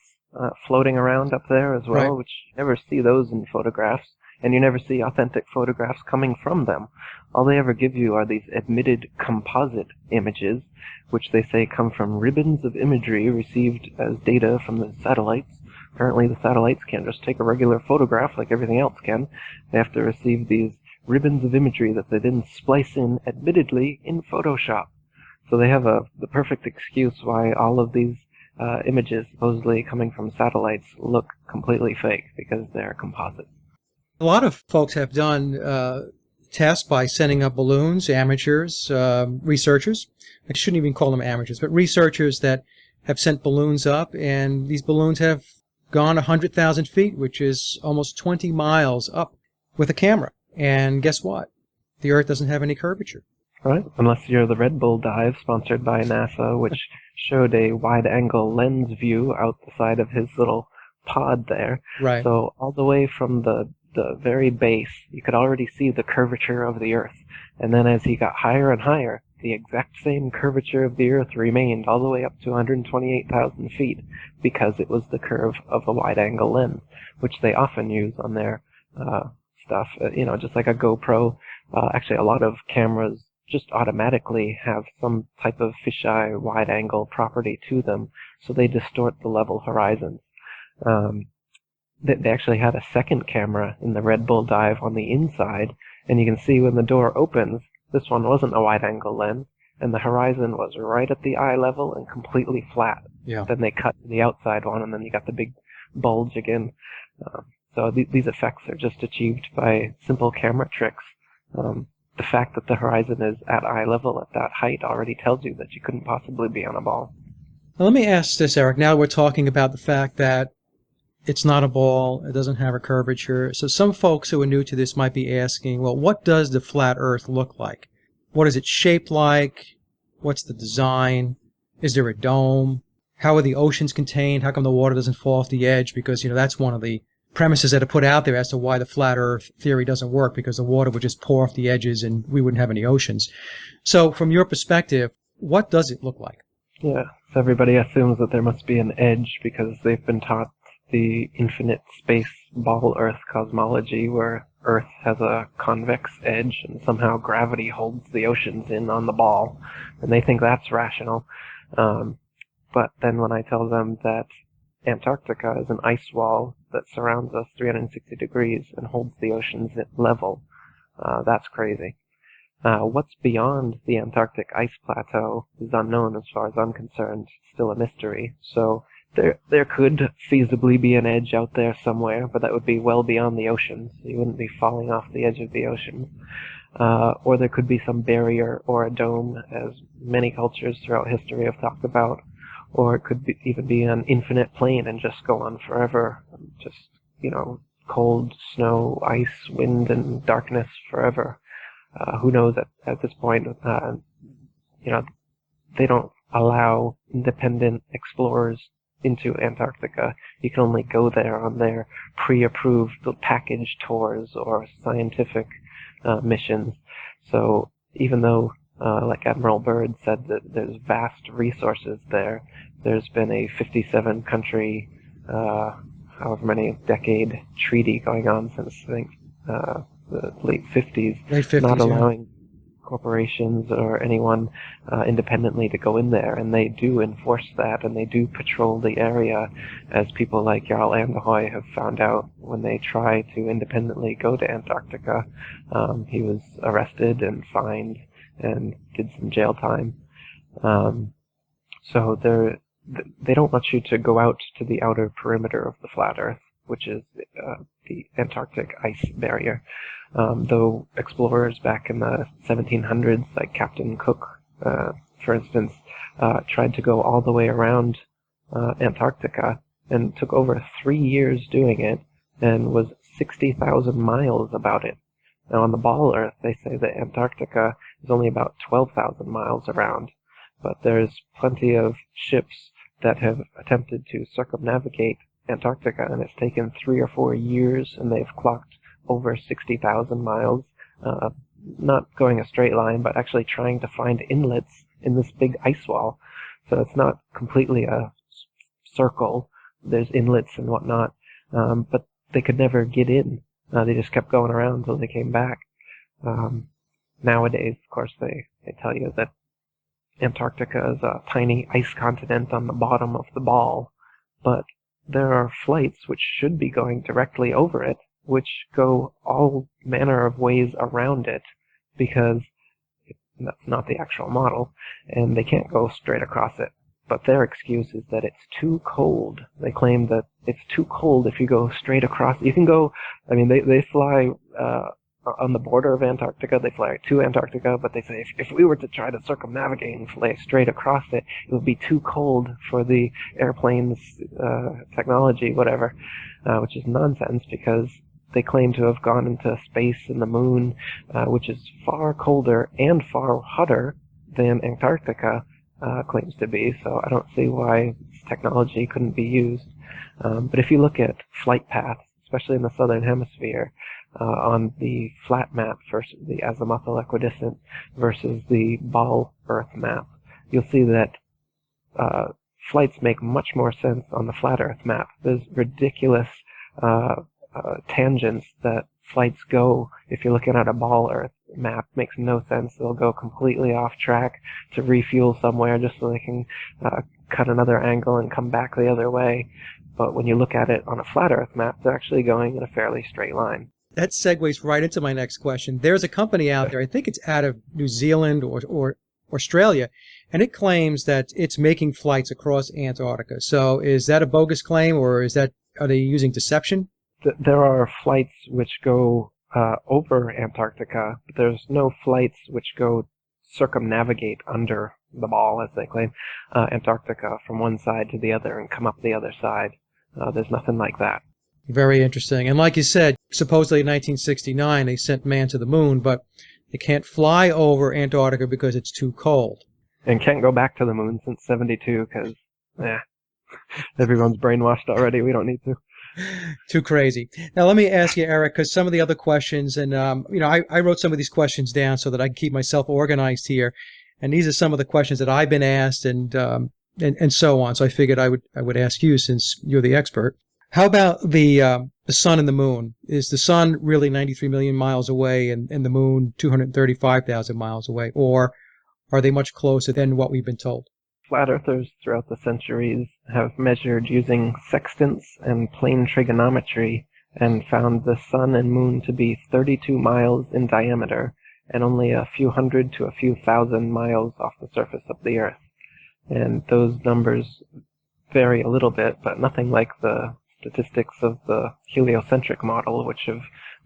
floating around up there as well, Right. which you never see those in photographs, and you never see authentic photographs coming from them. All they ever give you are these admitted composite images, which they say come from ribbons of imagery received as data from the satellites. Apparently the satellites can't just take a regular photograph like everything else can. They have to receive these ribbons of imagery that they then splice in, admittedly, in Photoshop. So they have the perfect excuse why all of these images supposedly coming from satellites look completely fake, because they're composite. A lot of folks have done tests by sending up balloons, amateurs, researchers. I shouldn't even call them amateurs, but researchers that have sent balloons up, and these balloons have gone 100,000 feet, which is almost 20 miles up with a camera. And guess what? The Earth doesn't have any curvature. Right, unless you're the Red Bull dive sponsored by NASA, which showed a wide-angle lens view out the side of his little pod there. Right. So all the way from the very base, you could already see the curvature of the Earth. And then as he got higher and higher, the exact same curvature of the Earth remained all the way up to 128,000 feet, because it was the curve of a wide-angle lens, which they often use on their stuff. Just like a GoPro. Actually, a lot of cameras just automatically have some type of fisheye wide-angle property to them, so they distort the level horizons. They actually had a second camera in the Red Bull dive on the inside, and you can see when the door opens, this one wasn't a wide-angle lens, and the horizon was right at the eye level and completely flat. Yeah. Then they cut to the outside one, and then you got the big bulge again. So these effects are just achieved by simple camera tricks. The fact that the horizon is at eye level at that height already tells you that you couldn't possibly be on a ball. Now, let me ask this, Eric. Now we're talking about the fact that it's not a ball, it doesn't have a curvature. So some folks who are new to this might be asking, well, what does the flat Earth look like? What is it shaped like? What's the design? Is there a dome? How are the oceans contained? How come the water doesn't fall off the edge? Because, that's one of the premises that are put out there as to why the flat Earth theory doesn't work, because the water would just pour off the edges and we wouldn't have any oceans. So from your perspective, what does it look like? Yeah, so everybody assumes that there must be an edge because they've been taught the infinite space ball Earth cosmology where Earth has a convex edge and somehow gravity holds the oceans in on the ball, and they think that's rational. But then when I tell them that Antarctica is an ice wall that surrounds us 360 degrees and holds the oceans at level, that's crazy. What's beyond the Antarctic ice plateau is unknown as far as I'm concerned, still a mystery. So there could feasibly be an edge out there somewhere, but that would be well beyond the oceans. You wouldn't be falling off the edge of the ocean. Or there could be some barrier or a dome, as many cultures throughout history have talked about. Or it could even be an infinite plane and just go on forever. Just, cold, snow, ice, wind, and darkness forever. Who knows at this point? They don't allow independent explorers into Antarctica. You can only go there on their pre-approved package tours or scientific missions. So even though, like Admiral Byrd said, that there's vast resources there, there's been a 57-country, however many decade treaty going on since, I think, the late 50s, not allowing corporations or anyone independently to go in there, and they do enforce that, and they do patrol the area, as people like Jarl Anderhoy have found out when they try to independently go to Antarctica. He was arrested and fined and did some jail time. So they don't want you to go out to the outer perimeter of the flat Earth, which is the Antarctic ice barrier. Though explorers back in the 1700s, like Captain Cook, for instance, tried to go all the way around Antarctica and took over 3 years doing it and was 60,000 miles about it. Now on the ball Earth, they say that Antarctica is only about 12,000 miles around, but there's plenty of ships that have attempted to circumnavigate Antarctica, and it's taken 3 or 4 years, and they've clocked over 60,000 miles, not going a straight line, but actually trying to find inlets in this big ice wall. So it's not completely a circle. There's inlets and whatnot, but they could never get in. They just kept going around until they came back. Nowadays, of course, they tell you that Antarctica is a tiny ice continent on the bottom of the ball, but there are flights which should be going directly over it, which go all manner of ways around it, because that's not the actual model, and they can't go straight across it. But their excuse is that it's too cold. They claim that it's too cold if you go straight across. You can go, they fly on the border of Antarctica, they fly to Antarctica, but they say if we were to try to circumnavigate and fly straight across it, it would be too cold for the airplane's technology, whatever, which is nonsense, because they claim to have gone into space and the moon, which is far colder and far hotter than Antarctica claims to be, so I don't see why this technology couldn't be used. But if you look at flight paths, especially in the southern hemisphere, on the flat map versus the azimuthal equidistant versus the ball Earth map, you'll see that flights make much more sense on the flat Earth map. There's ridiculous tangents that flights go. If you're looking at a ball Earth map, makes no sense. They'll go completely off track to refuel somewhere just so they can cut another angle and come back the other way. But when you look at it on a flat Earth map, they're actually going in a fairly straight line. That segues right into my next question. There's a company out there, I think it's out of New Zealand or Australia, and it claims that it's making flights across Antarctica. So is that a bogus claim, or are they using deception? there are flights which go over Antarctica, but there's no flights which go circumnavigate under the ball, as they claim, Antarctica from one side to the other and come up the other side. There's nothing like that. Very interesting. And like you said, supposedly in 1969 they sent man to the moon, but they can't fly over Antarctica because it's too cold. And can't go back to the moon since 72 because, everyone's brainwashed already. We don't need to. Too crazy. Now, let me ask you, Eric, because some of the other questions, and I wrote some of these questions down so that I can keep myself organized here, and these are some of the questions that I've been asked, and so on. So I figured I would ask you since you're the expert. How about the sun and the moon? Is the sun really 93 million miles away, and the moon 235,000 miles away, or are they much closer than what we've been told? Flat earthers throughout the centuries have measured using sextants and plane trigonometry and found the sun and moon to be 32 miles in diameter and only a few hundred to a few thousand miles off the surface of the Earth. And those numbers vary a little bit, but nothing like the statistics of the heliocentric model, which have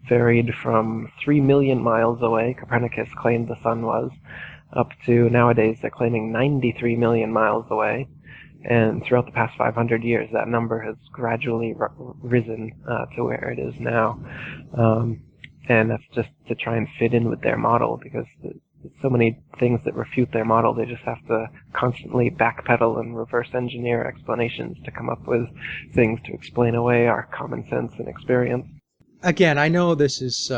varied from 3 million miles away, Copernicus claimed the sun was, up to nowadays they're claiming 93 million miles away. And throughout the past 500 years, that number has gradually risen to where it is now. And that's just to try and fit in with their model, because there's so many things that refute their model. They just have to constantly backpedal and reverse engineer explanations to come up with things to explain away our common sense and experience. Again, I know this is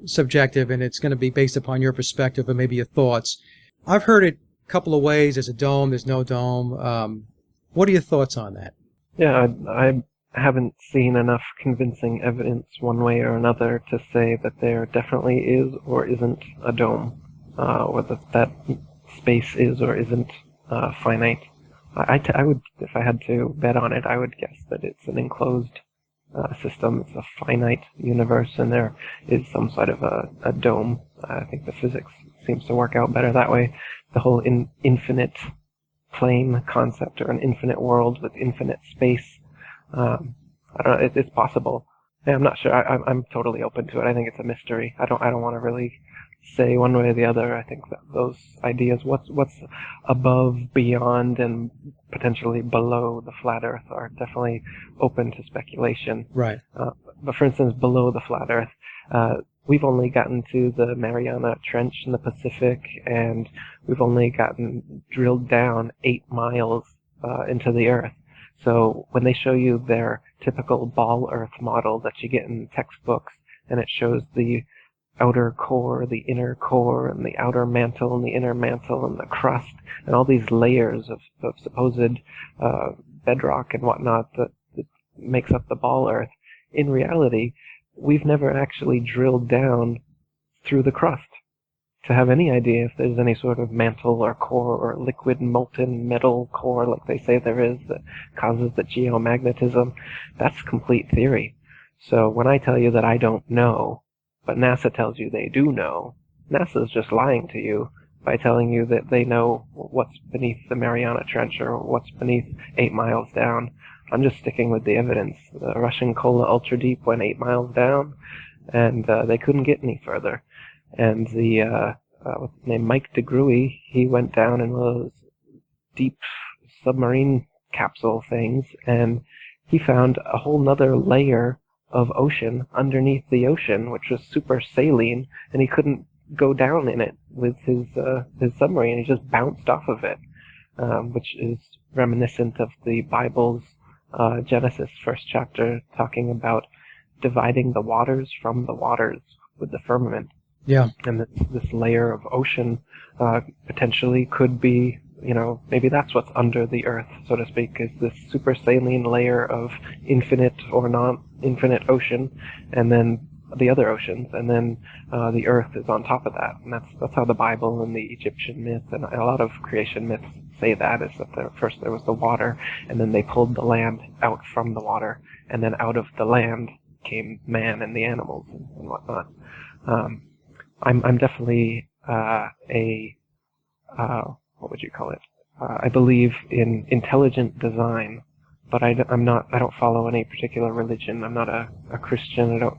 subjective and it's going to be based upon your perspective and maybe your thoughts. I've heard it a couple of ways. There's a dome, there's no dome. What are your thoughts on that? Yeah, I haven't seen enough convincing evidence one way or another to say that there definitely is or isn't a dome, or that space is or isn't finite. I would, if I had to bet on it, I would guess that it's an enclosed system. It's a finite universe, and there is some sort of a dome. I think the physics seems to work out better that way. The whole infinite plane concept, or an infinite world with infinite space. I don't know. It's possible. Yeah, I'm not sure. I'm totally open to it. I think it's a mystery. I don't want to really say one way or the other. I think that those ideas, what's above, beyond, and potentially below the flat Earth, are definitely open to speculation. Right. But for instance, below the flat Earth, we've only gotten to the Mariana Trench in the Pacific, and we've only gotten drilled down 8 miles into the Earth. So when they show you their typical ball Earth model that you get in textbooks, and it shows the outer core, the inner core, and the outer mantle, and the inner mantle, and the crust, and all these layers of supposed bedrock and whatnot that makes up the ball Earth, in reality, we've never actually drilled down through the crust to have any idea if there's any sort of mantle or core or liquid molten metal core like they say there is that causes the geomagnetism. That's complete theory. So when I tell you that I don't know, but NASA tells you they do know, NASA's just lying to you by telling you that they know what's beneath the Mariana Trench or what's beneath 8 miles down. I'm just sticking with the evidence. The Russian Kola Ultra Deep went 8 miles down, and they couldn't get any further. And the what's his name, Mike DeGruy, he went down in one of those deep submarine capsule things, and he found a whole nother layer of ocean underneath the ocean, which was super saline, and he couldn't go down in it with his submarine. He just bounced off of it, which is reminiscent of the Bible's Genesis first chapter, talking about dividing the waters from the waters with the firmament. Yeah. And this layer of ocean potentially could be, maybe that's what's under the Earth, so to speak, is this super saline layer of infinite or non-infinite ocean, and then the other oceans, and then the Earth is on top of that. And that's how the Bible and the Egyptian myth and a lot of creation myths say that, is that first there was the water, and then they pulled the land out from the water, and then out of the land came man and the animals and whatnot. I'm definitely what would you call it? I believe in intelligent design I'm not. I don't follow any particular religion. I'm not a Christian. I don't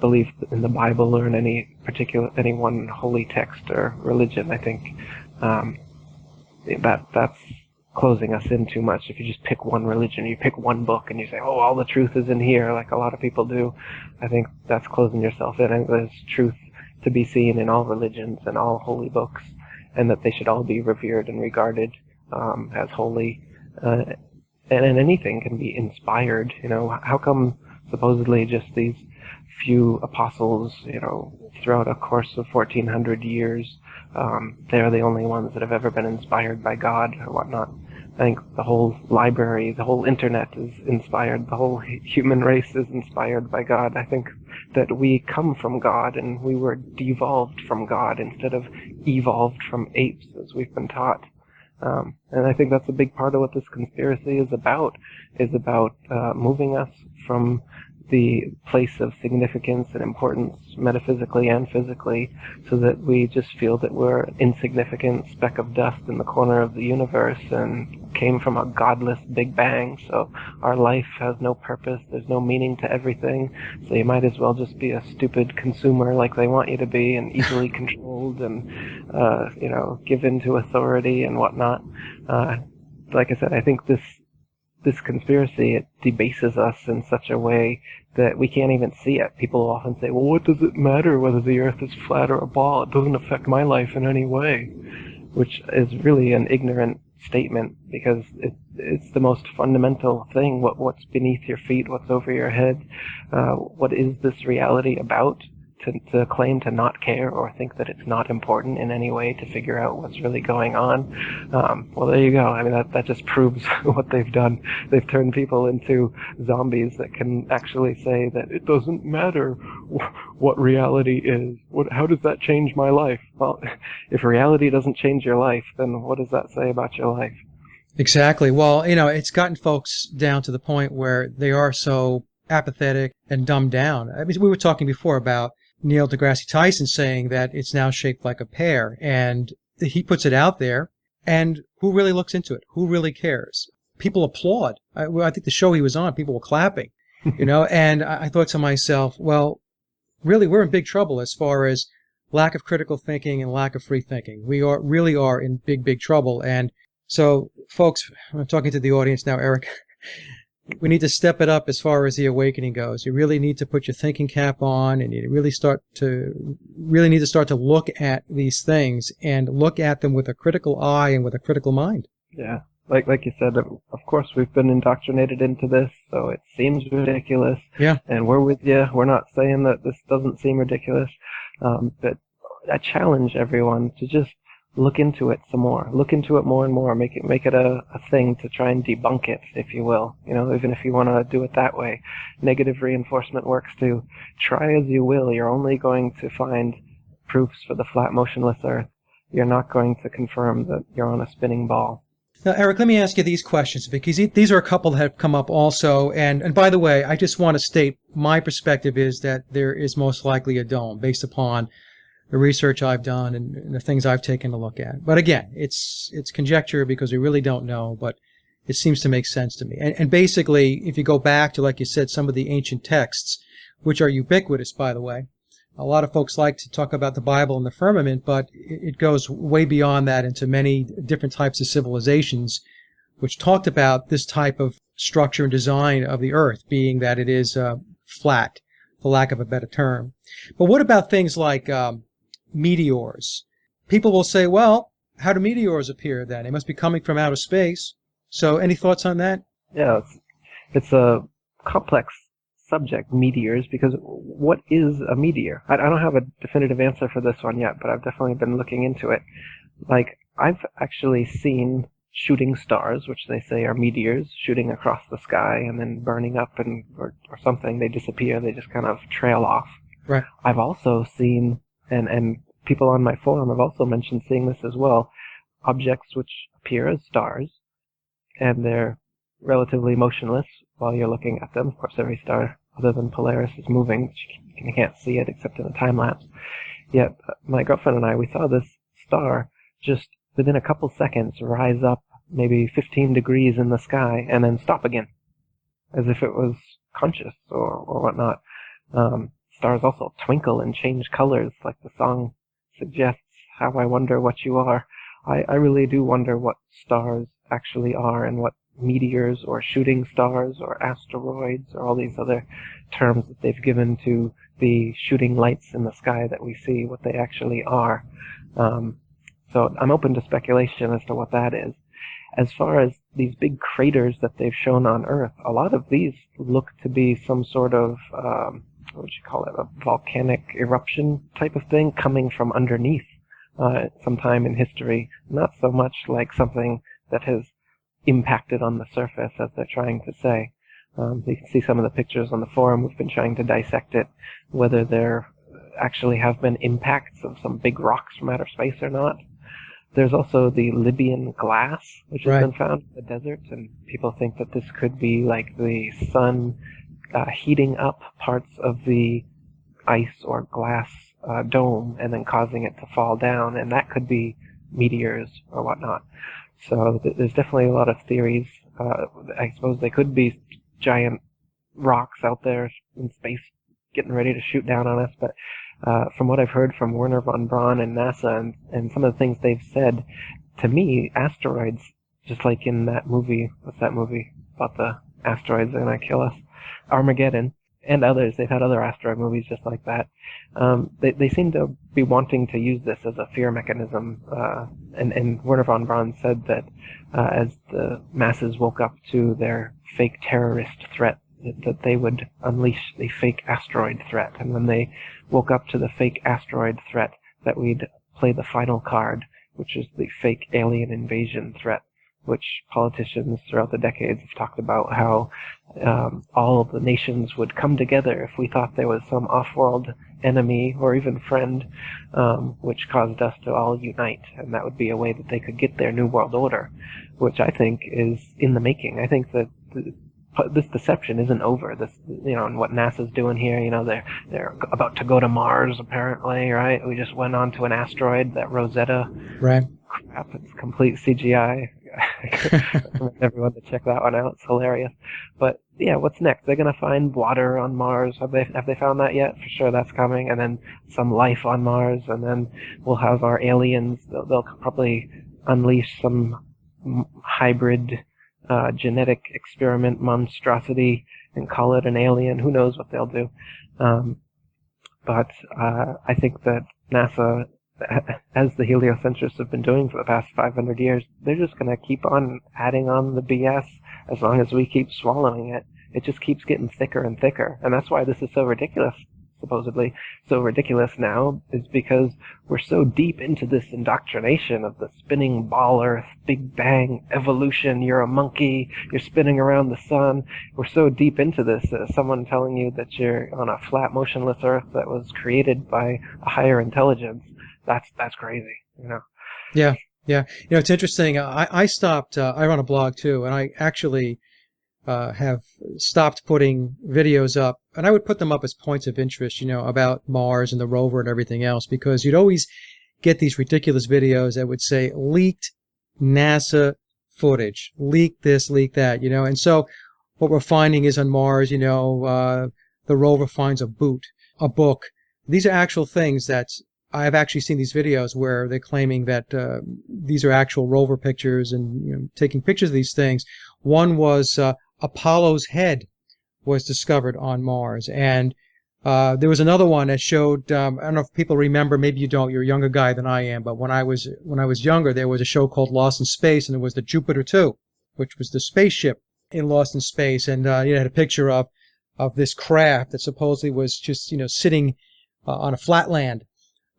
believe in the Bible or in any one holy text or religion. I think that's closing us in too much. If you just pick one religion, you pick one book, and you say, "Oh, all the truth is in here," like a lot of people do, I think that's closing yourself in. And there's truth to be seen in all religions and all holy books, and that they should all be revered and regarded as holy. And anything can be inspired. How come supposedly just these few apostles, throughout a course of 1400 years, they're the only ones that have ever been inspired by God or whatnot? I think the whole library, the whole internet is inspired. The whole human race is inspired by God. I think that we come from God and we were devolved from God instead of evolved from apes, as we've been taught. And I think that's a big part of what this conspiracy is about moving us from the place of significance and importance metaphysically and physically, so that we just feel that we're an insignificant speck of dust in the corner of the universe and came from a godless Big Bang, so our life has no purpose, there's no meaning to everything, so you might as well just be a stupid consumer like they want you to be, and easily controlled and give in to authority and whatnot. Like I said, I think this conspiracy, it debases us in such a way that we can't even see it. People often say, well, what does it matter whether the earth is flat or a ball? It doesn't affect my life in any way, which is really an ignorant statement, because it's the most fundamental thing. What's beneath your feet, what's over your head, what is this reality about? To claim to not care or think that it's not important in any way to figure out what's really going on. Well, there you go. I mean, that just proves what they've done. They've turned people into zombies that can actually say that it doesn't matter what reality is. How does that change my life? Well, if reality doesn't change your life, then what does that say about your life? Exactly. Well, it's gotten folks down to the point where they are so apathetic and dumbed down. I mean, we were talking before about Neil deGrasse Tyson saying that it's now shaped like a pear, and he puts it out there, and who really looks into it? Who really cares? People applaud. I think the show he was on, people were clapping, and I thought to myself, well, really, we're in big trouble as far as lack of critical thinking and lack of free thinking. We really are in big, big trouble. And so, folks, I'm talking to the audience now, Eric. We need to step it up as far as the awakening goes. You really need to put your thinking cap on, and you really need to start to look at these things and look at them with a critical eye and with a critical mind. Yeah, like you said, of course we've been indoctrinated into this, so it seems ridiculous. Yeah. And we're with you. We're not saying that this doesn't seem ridiculous, but I challenge everyone to just look into it some more. Look into it more and more. Make it a thing to try and debunk it, if you will. Even if you want to do it that way. Negative reinforcement works too. Try as you will, you're only going to find proofs for the flat, motionless Earth. You're not going to confirm that you're on a spinning ball. Now, Eric, let me ask you these questions, because these are a couple that have come up also. And by the way, I just want to state my perspective is that there is most likely a dome based upon the research I've done and the things I've taken a look at. But again, it's conjecture because we really don't know, but it seems to make sense to me. And basically, if you go back to, like you said, some of the ancient texts, which are ubiquitous, by the way, a lot of folks like to talk about the Bible and the firmament, but it goes way beyond that into many different types of civilizations, which talked about this type of structure and design of the earth, being that it is flat, for lack of a better term. But what about things like meteors? People will say, well, how do meteors appear then? They must be coming from outer space. So any thoughts on that? Yeah, it's a complex subject, meteors, because what is a meteor? I don't have a definitive answer for this one yet, but I've definitely been looking into it. Like, I've actually seen shooting stars, which they say are meteors, shooting across the sky and then burning up or something. They disappear. They just kind of trail off. Right. I've also seen, and people on my forum have also mentioned seeing this as well, objects which appear as stars, and they're relatively motionless while you're looking at them. Of course, every star other than Polaris is moving, but you can't see it except in a time lapse. Yet my girlfriend and I, we saw this star just within a couple seconds rise up maybe 15 degrees in the sky and then stop again, as if it was conscious or whatnot. Stars also twinkle and change colors, like the song suggests. How I wonder what you are. I really do wonder what stars actually are, and what meteors or shooting stars or asteroids or all these other terms that they've given to the shooting lights in the sky that we see, what they actually are. So I'm open to speculation as to what that is. As far as these big craters that they've shown on Earth, a lot of these look to be some sort of, what would you call it, a volcanic eruption type of thing coming from underneath sometime in history. Not so much like something that has impacted on the surface, as they're trying to say. You can see some of the pictures on the forum. We've been trying to dissect it, whether there actually have been impacts of some big rocks from outer space or not. There's also the Libyan glass, which has been found in the desert, and people think that this could be like the sun heating up parts of the ice or glass dome and then causing it to fall down, and that could be meteors or whatnot. So there's definitely a lot of theories. I suppose they could be giant rocks out there in space getting ready to shoot down on us, but from what I've heard from Wernher von Braun and NASA and some of the things they've said, to me, asteroids, just like in that movie, what's that movie about the asteroids that are going to kill us? Armageddon, and others. They've had other asteroid movies just like that. They seem to be wanting to use this as a fear mechanism, and Wernher von Braun said that as the masses woke up to their fake terrorist threat, that they would unleash the fake asteroid threat, and when they woke up to the fake asteroid threat, that we'd play the final card, which is the fake alien invasion threat, which politicians throughout the decades have talked about how all of the nations would come together if we thought there was some off-world enemy or even friend, which caused us to all unite, and that would be a way that they could get their new world order, which I think is in the making. I think that this deception isn't over. This, and what NASA's doing here, they're about to go to Mars, apparently, right? We just went on to an asteroid, that Rosetta. Right. Crap, it's complete CGI. I recommend everyone to check that one out. It's hilarious. But yeah, what's next? They're gonna find water on Mars. Have they found that yet? For sure, that's coming. And then some life on Mars, and then we'll have our aliens. They'll probably unleash some hybrid genetic experiment monstrosity and call it an alien. Who knows what they'll do? But I think that NASA, as the heliocentrists have been doing for the past 500 years, they're just going to keep on adding on the BS as long as we keep swallowing it. It just keeps getting thicker and thicker. And that's why this is so ridiculous, supposedly so ridiculous now, is because we're so deep into this indoctrination of the spinning ball Earth, Big Bang, evolution, you're a monkey, you're spinning around the sun. We're so deep into this, someone telling you that you're on a flat, motionless Earth that was created by a higher intelligence. That's crazy, Yeah. It's interesting. I stopped, I run a blog too, and I actually have stopped putting videos up, and I would put them up as points of interest, about Mars and the rover and everything else, because you'd always get these ridiculous videos that would say leaked NASA footage, leaked this, leaked that, and so what we're finding is on Mars, the rover finds a book. These are actual things that I've actually seen these videos where they're claiming that these are actual rover pictures and taking pictures of these things. One was Apollo's head was discovered on Mars, and there was another one that showed. I don't know if people remember. Maybe you don't. You're a younger guy than I am. But when I was younger, there was a show called Lost in Space, and it was the Jupiter 2, which was the spaceship in Lost in Space, and it had a picture of this craft that supposedly was just sitting on a flatland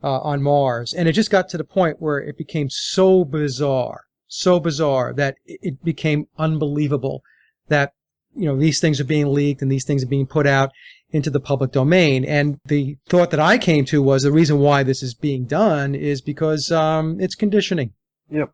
on Mars, and it just got to the point where it became so bizarre that it became unbelievable that these things are being leaked and these things are being put out into the public domain. And the thought that I came to was the reason why this is being done is because it's conditioning. Yep,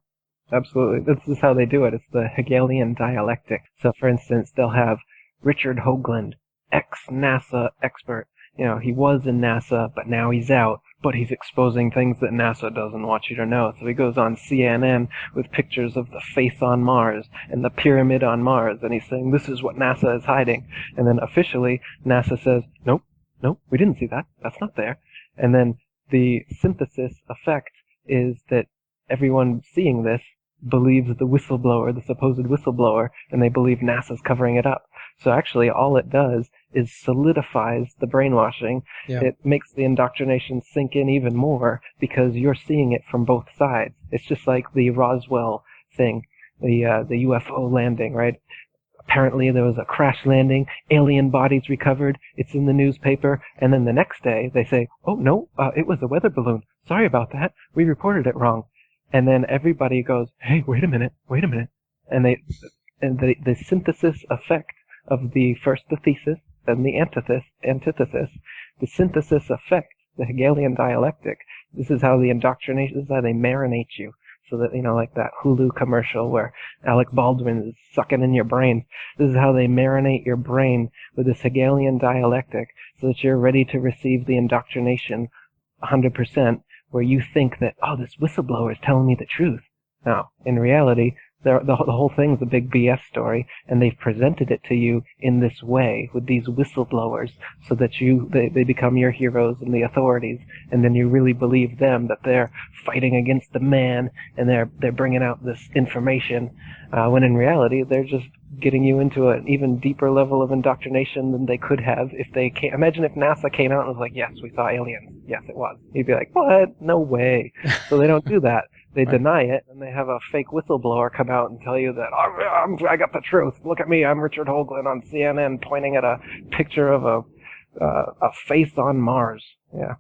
absolutely. This is how they do it. It's the Hegelian dialectic. So, for instance, they'll have Richard Hoagland, ex-NASA expert. He was in NASA, but now he's out. but he's exposing things that NASA doesn't want you to know. So he goes on CNN with pictures of the face on Mars and the pyramid on Mars, and he's saying this is what NASA is hiding. And then officially, NASA says, nope, we didn't see that. That's not there. And then the synthesis effect is that everyone seeing this believes the whistleblower, the supposed whistleblower, and they believe NASA's covering it up. So actually all it does is solidifies the brainwashing. Yeah. It makes the indoctrination sink in even more because you're seeing it from both sides. It's just like the Roswell thing, the UFO landing, right? Apparently there was a crash landing, alien bodies recovered, it's in the newspaper, and then the next day they say, oh no, it was a weather balloon. Sorry about that. We reported it wrong. And then everybody goes, hey, wait a minute. And the synthesis effect of the first the thesis, then the antithesis, the synthesis effect, the Hegelian dialectic, this is how the indoctrination, this is how they marinate you. So that, like that Hulu commercial where Alec Baldwin is sucking in your brain. This is how they marinate your brain with this Hegelian dialectic so that you're ready to receive the indoctrination 100%, where you think that, oh, this whistleblower is telling me the truth. Now, in reality, the whole thing's a big BS story, and they've presented it to you in this way with these whistleblowers so that they become your heroes and the authorities, and then you really believe them, that they're fighting against the man and they're bringing out this information, when in reality they're just getting you into an even deeper level of indoctrination than they could have if they came. Imagine if NASA came out and was like, yes, we saw aliens. Yes, it was. You'd be like, what? No way. So they don't do that. They deny it, and they have a fake whistleblower come out and tell you that, oh, I got the truth. Look at me. I'm Richard Hoagland on CNN pointing at a picture of a face on Mars. Yeah.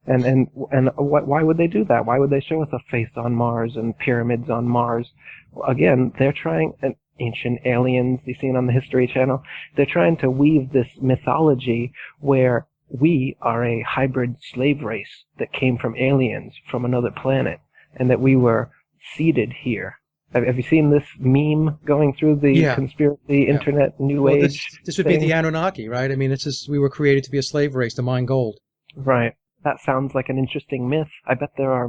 And why would they do that? Why would they show us a face on Mars and pyramids on Mars? Well, again, they're trying, and ancient aliens, you see it on the History Channel, they're trying to weave this mythology where we are a hybrid slave race that came from aliens from another planet, and that we were seeded here. Have you seen this meme going through the conspiracy internet new age? This would be the Anunnaki, right? I mean, it's just we were created to be a slave race to mine gold. Right. That sounds like an interesting myth. I bet there are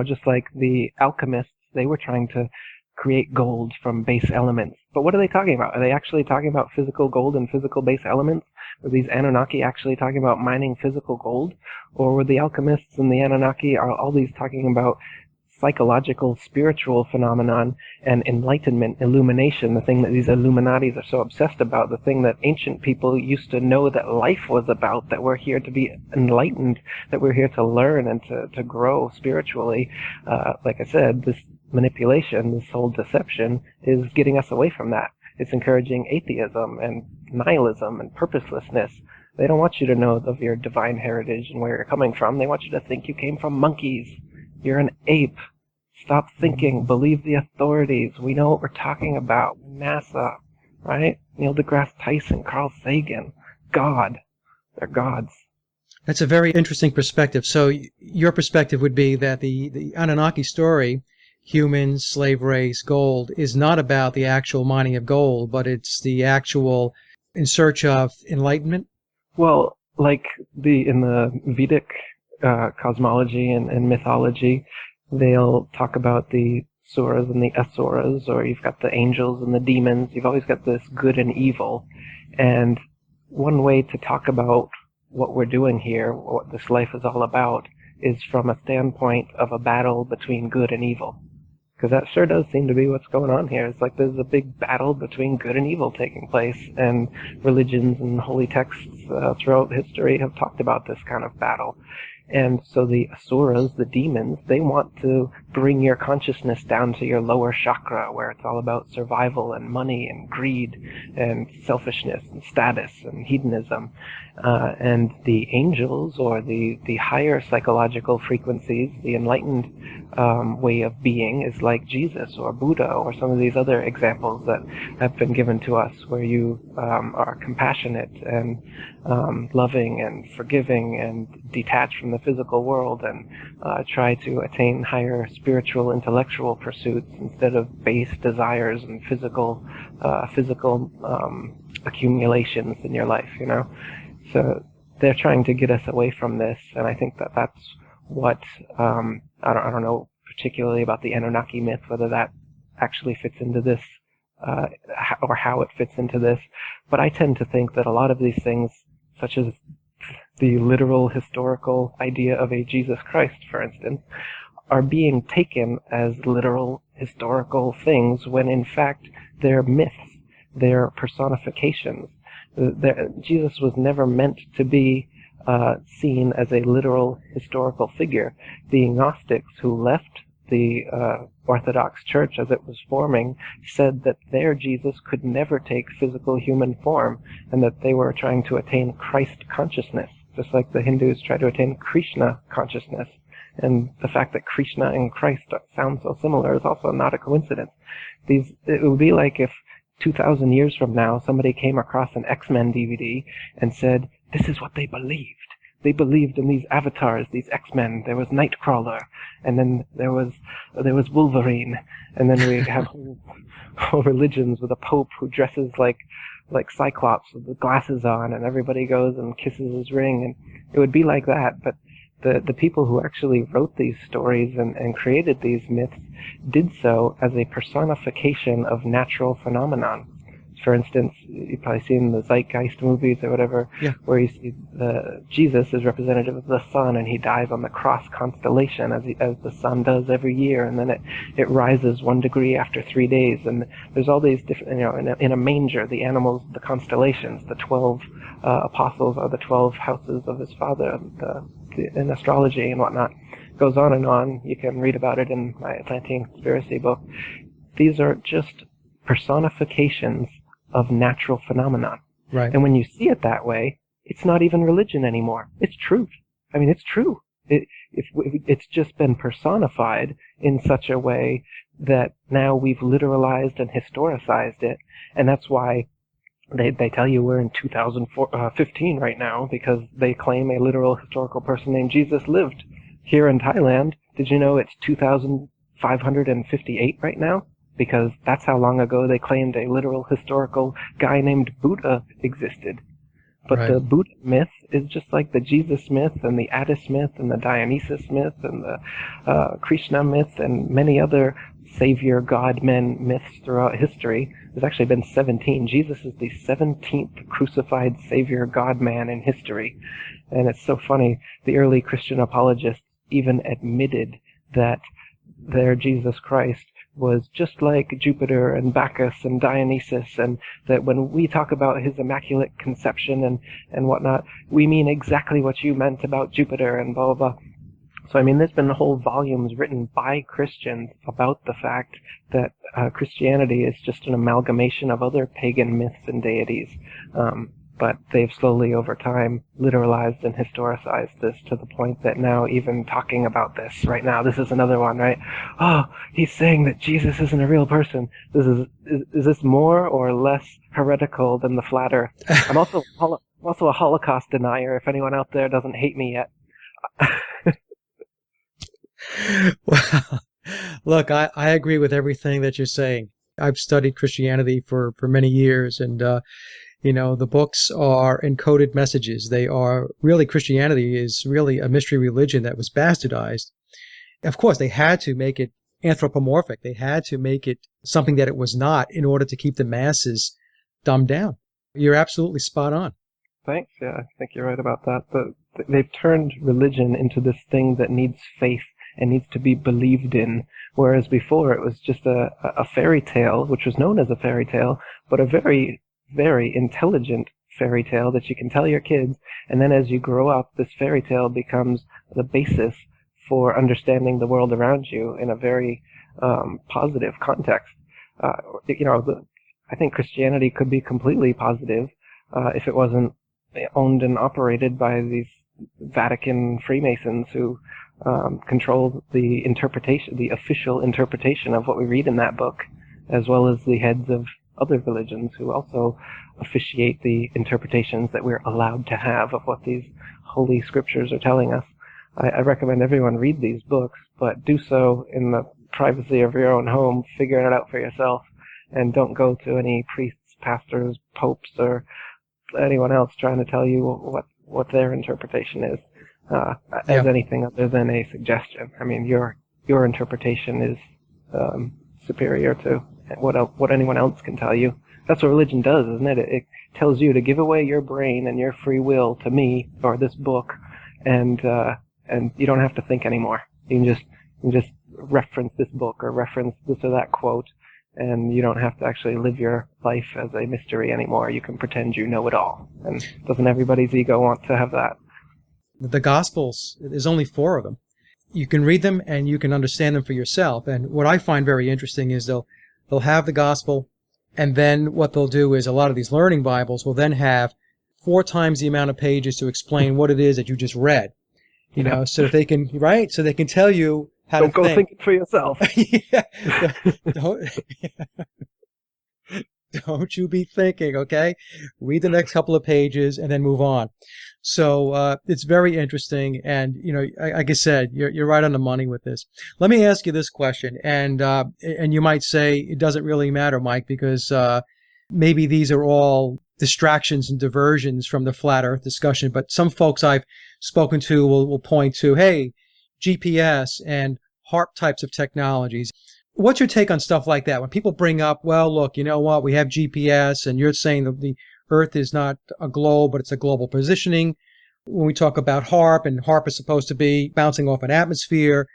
just like the alchemists, they were trying to create gold from base elements. But what are they talking about? Are they actually talking about physical gold and physical base elements? Were these Anunnaki actually talking about mining physical gold? Or were the alchemists and the Anunnaki, are all these talking about psychological, spiritual phenomenon and enlightenment, illumination, the thing that these Illuminatis are so obsessed about, the thing that ancient people used to know that life was about, that we're here to be enlightened, that we're here to learn and to grow spiritually. Like I said, this manipulation, this whole deception is getting us away from that. It's encouraging atheism and nihilism and purposelessness. They don't want you to know of your divine heritage and where you're coming from. They want you to think you came from monkeys. You're an ape. Stop thinking. Believe the authorities. We know what we're talking about. NASA, right? Neil deGrasse Tyson, Carl Sagan. God. They're gods. That's a very interesting perspective. So your perspective would be that the Anunnaki story, humans, slave race, gold, is not about the actual mining of gold, but it's the actual in search of enlightenment? Well, like in the Vedic cosmology and mythology, they'll talk about the suras and the asuras, or you've got the angels and the demons. You've always got this good and evil. And one way to talk about what we're doing here, what this life is all about, is from a standpoint of a battle between good and evil. Because that sure does seem to be what's going on here. It's like there's a big battle between good and evil taking place, and religions and holy texts throughout history have talked about this kind of battle. And so the asuras, the demons, they want to bring your consciousness down to your lower chakra, where it's all about survival and money and greed and selfishness and status and hedonism. And the angels, or the higher psychological frequencies, the enlightened way of being, is like Jesus or Buddha or some of these other examples that have been given to us, where you are compassionate and loving and forgiving and detached from the physical world, and try to attain higher spiritual, intellectual pursuits instead of base desires and physical accumulations in your life, So they're trying to get us away from this, and I think that that's what, I don't know particularly about the Anunnaki myth, whether that actually fits into this, or how it fits into this. But I tend to think that a lot of these things, such as the literal historical idea of a Jesus Christ, for instance, are being taken as literal historical things when in fact they're myths, they're personifications. Jesus was never meant to be seen as a literal historical figure. The Gnostics who left the Orthodox Church as it was forming said that their Jesus could never take physical human form, and that they were trying to attain Christ consciousness, just like the Hindus try to attain Krishna consciousness. And the fact that Krishna and Christ sound so similar is also not a coincidence. It would be like if 2,000 years from now somebody came across an X-Men DVD and said, this is what they believed. They believed in these avatars, these X-Men. There was Nightcrawler, and then there was Wolverine, and then we have whole religions with a pope who dresses like Cyclops with the glasses on, and everybody goes and kisses his ring, and it would be like that. But the people who actually wrote these stories and created these myths did so as a personification of natural phenomenon. For instance, you've probably seen the Zeitgeist movies or whatever, Yeah. where you see Jesus is representative of the sun, and he dies on the cross constellation as the sun does every year, and then it rises 1 degree after 3 days, and there's all these different, in a manger, the animals, the constellations, the 12 apostles are the 12 houses of his father, in astrology and whatnot. Goes on and on. You can read about it in my Atlantean Conspiracy book. These are just personifications of natural phenomenon. Right. And when you see it that way, it's not even religion anymore. It's truth. I mean, it's true. It's just been personified in such a way that now we've literalized and historicized it, and that's why they tell you we're in 2015 right now, because they claim a literal historical person named Jesus lived here in Thailand. Did you know it's 2,558 right now? Because that's how long ago they claimed a literal historical guy named Buddha existed. But Right. the Buddha myth is just like the Jesus myth and the Attis myth and the Dionysus myth and the Krishna myth and many other savior god men myths throughout history. There's actually been 17. Jesus is the 17th crucified savior god man in history. And it's so funny, the early Christian apologists even admitted that their Jesus Christ was just like Jupiter and Bacchus and Dionysus, and that when we talk about his immaculate conception and whatnot, we mean exactly what you meant about Jupiter and blah, blah, blah. So, I mean, there's been whole volumes written by Christians about the fact that Christianity is just an amalgamation of other pagan myths and deities. But they've slowly, over time, literalized and historicized this to the point that now even talking about this right now, this is another one, right? Oh, he's saying that Jesus isn't a real person. Is this more or less heretical than the flat Earth? I'm also a Holocaust denier, if anyone out there doesn't hate me yet. Well, look, I agree with everything that you're saying. I've studied Christianity for many years, and the books are encoded messages. They are really, Christianity is really a mystery religion that was bastardized. Of course, they had to make it anthropomorphic. They had to make it something that it was not in order to keep the masses dumbed down. You're absolutely spot on. Thanks. Yeah, I think you're right about that. They've turned religion into this thing that needs faith and needs to be believed in, whereas before it was just a fairy tale, which was known as a fairy tale, but a very, very intelligent fairy tale that you can tell your kids, and then as you grow up, this fairy tale becomes the basis for understanding the world around you in a very positive context. I think Christianity could be completely positive if it wasn't owned and operated by these Vatican Freemasons who control the interpretation, the official interpretation of what we read in that book, as well as the heads of other religions who also officiate the interpretations that we're allowed to have of what these holy scriptures are telling us. I recommend everyone read these books, but do so in the privacy of your own home, figure it out for yourself, and don't go to any priests, pastors, popes, or anyone else trying to tell you what their interpretation is. as Yeah. anything other than a suggestion. I mean, your interpretation is superior to what anyone else can tell you. That's what religion does, isn't it? It tells you to give away your brain and your free will to me or this book, and you don't have to think anymore. You can just reference this book or reference this or that quote, and you don't have to actually live your life as a mystery anymore. You can pretend you know it all. And doesn't everybody's ego want to have that? The Gospels, there's only four of them. You can read them and you can understand them for yourself. And what I find very interesting is they'll have the Gospel, and then what they'll do is a lot of these learning Bibles will then have four times the amount of pages to explain what it is that you just read. Yeah. So that they can, right? So they can tell you how to Don't go think. think it for yourself. Yeah. Don't, don't you be thinking, okay? Read the next couple of pages and then move on. So it's very interesting, and like I said, you're right on the money with this. Let me ask you this question, and you might say it doesn't really matter, Mike, because maybe these are all distractions and diversions from the flat Earth discussion. But some folks I've spoken to will point to, hey, GPS and HARP types of technologies. What's your take on stuff like that? When people bring up, well, look, you know what, we have GPS, and you're saying that the Earth is not a globe, but it's a global positioning. When we talk about HARP, and HARP is supposed to be bouncing off an atmosphere.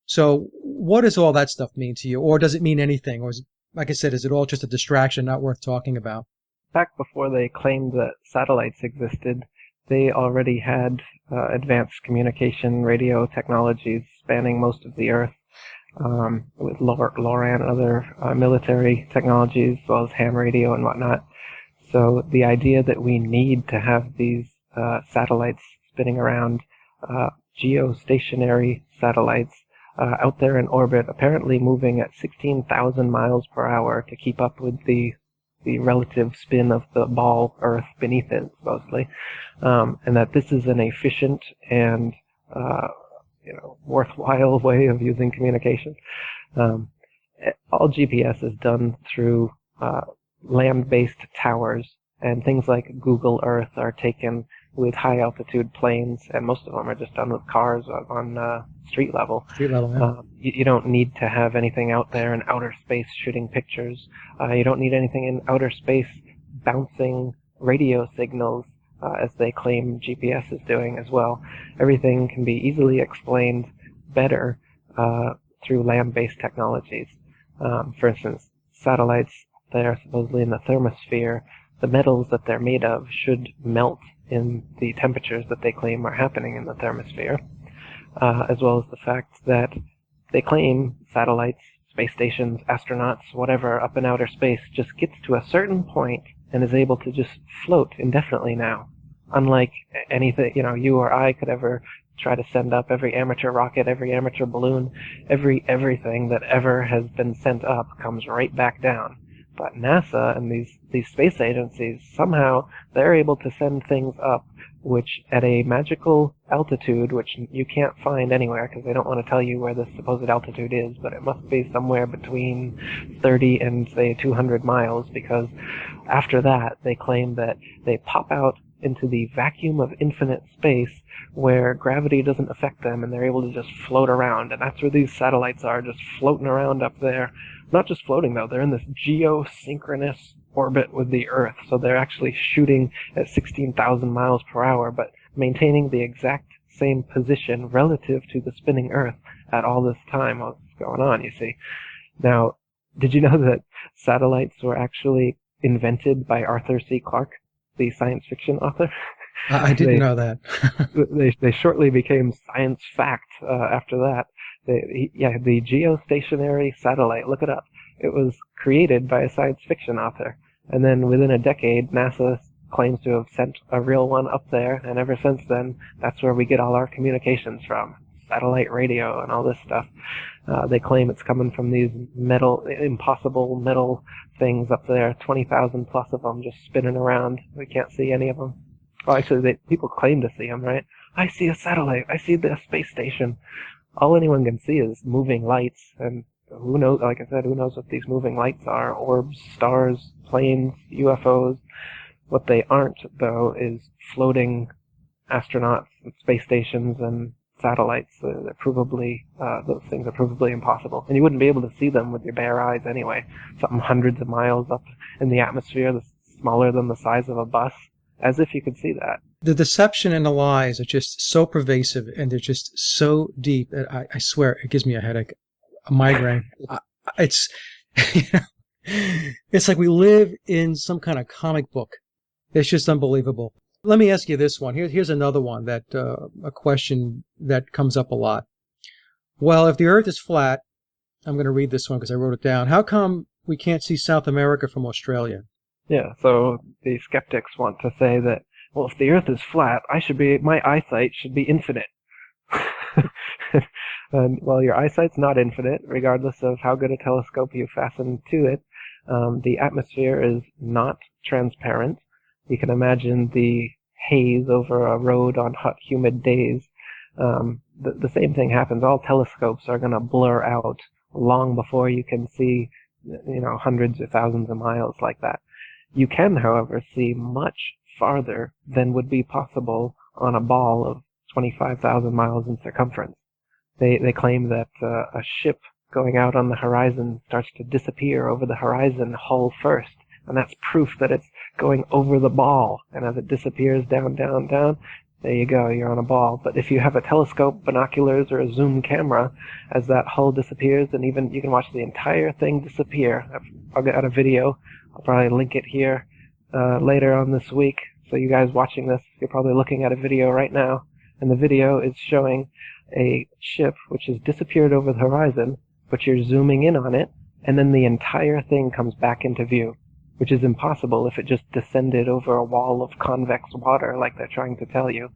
So what does all that stuff mean to you? Or does it mean anything? Or is it, like I said, is it all just a distraction, not worth talking about? Back before they claimed that satellites existed, they already had advanced communication radio technologies spanning most of the Earth, with LoRaN and other military technologies, as well as ham radio and whatnot. So the idea that we need to have these satellites spinning around, geostationary satellites out there in orbit, apparently moving at 16,000 miles per hour to keep up with the relative spin of the ball Earth beneath it, supposedly, and that this is an efficient and worthwhile way of using communication. All GPS is done through land-based towers, and things like Google Earth are taken with high-altitude planes, and most of them are just done with cars on street level. Street level, yeah. You don't need to have anything out there in outer space shooting pictures. You don't need anything in outer space bouncing radio signals, as they claim GPS is doing as well. Everything can be easily explained better through land-based technologies. For instance, satellites there supposedly in the thermosphere, the metals that they're made of should melt in the temperatures that they claim are happening in the thermosphere, as well as the fact that they claim satellites, space stations, astronauts, whatever, up in outer space just gets to a certain point and is able to just float indefinitely now. Unlike anything, you or I could ever try to send up, every amateur rocket, every amateur balloon, everything that ever has been sent up comes right back down. But NASA and these space agencies, somehow they're able to send things up which at a magical altitude, which you can't find anywhere because they don't want to tell you where the supposed altitude is, but it must be somewhere between 30 and, say, 200 miles, because after that they claim that they pop out into the vacuum of infinite space where gravity doesn't affect them and they're able to just float around. And that's where these satellites are, just floating around up there. Not just floating, though. They're in this geosynchronous orbit with the Earth. So they're actually shooting at 16,000 miles per hour, but maintaining the exact same position relative to the spinning Earth at all this time. What's going on, you see. Now, did you know that satellites were actually invented by Arthur C. Clarke, the science fiction author? I didn't know that. They shortly became science fact after that. The geostationary satellite, look it up. It was created by a science fiction author. And then within a decade, NASA claims to have sent a real one up there, and ever since then, that's where we get all our communications from. Satellite radio and all this stuff. They claim it's coming from these impossible metal things up there, 20,000 plus of them just spinning around. We can't see any of them. Well, actually, people claim to see them, right? I see a satellite. I see the space station. All anyone can see is moving lights, and who knows, like I said, who knows what these moving lights are? Orbs, stars, planes, UFOs. What they aren't, though, is floating astronauts, space stations, and satellites. They're provably those things are provably impossible, and you wouldn't be able to see them with your bare eyes anyway. Something hundreds of miles up in the atmosphere, that's smaller than the size of a bus, as if you could see that. The deception and the lies are just so pervasive, and they're just so deep that I swear it gives me a headache, a migraine. It's you know, it's like we live in some kind of comic book. It's just unbelievable. Let me ask you this one. Here's another one that a question that comes up a lot. Well, if the Earth is flat, I'm going to read this one because I wrote it down. How come we can't see South America from Australia? Yeah, so the skeptics want to say that, well, if the Earth is flat, my eyesight should be infinite. And, well, your eyesight's not infinite, regardless of how good a telescope you fasten to it. The atmosphere is not transparent. You can imagine the haze over a road on hot, humid days. The same thing happens. All telescopes are going to blur out long before you can see, hundreds or thousands of miles like that. You can, however, see much farther than would be possible on a ball of 25,000 miles in circumference. They claim that a ship going out on the horizon starts to disappear over the horizon hull first, and that's proof that it's going over the ball, and as it disappears down, down, down, there you go, you're on a ball. But if you have a telescope, binoculars, or a zoom camera, as that hull disappears, and even you can watch the entire thing disappear. I'll get out a video. I'll probably link it here later on this week. So you guys watching this, you're probably looking at a video right now, and the video is showing a ship which has disappeared over the horizon, but you're zooming in on it, and then the entire thing comes back into view, which is impossible if it just descended over a wall of convex water like they're trying to tell you.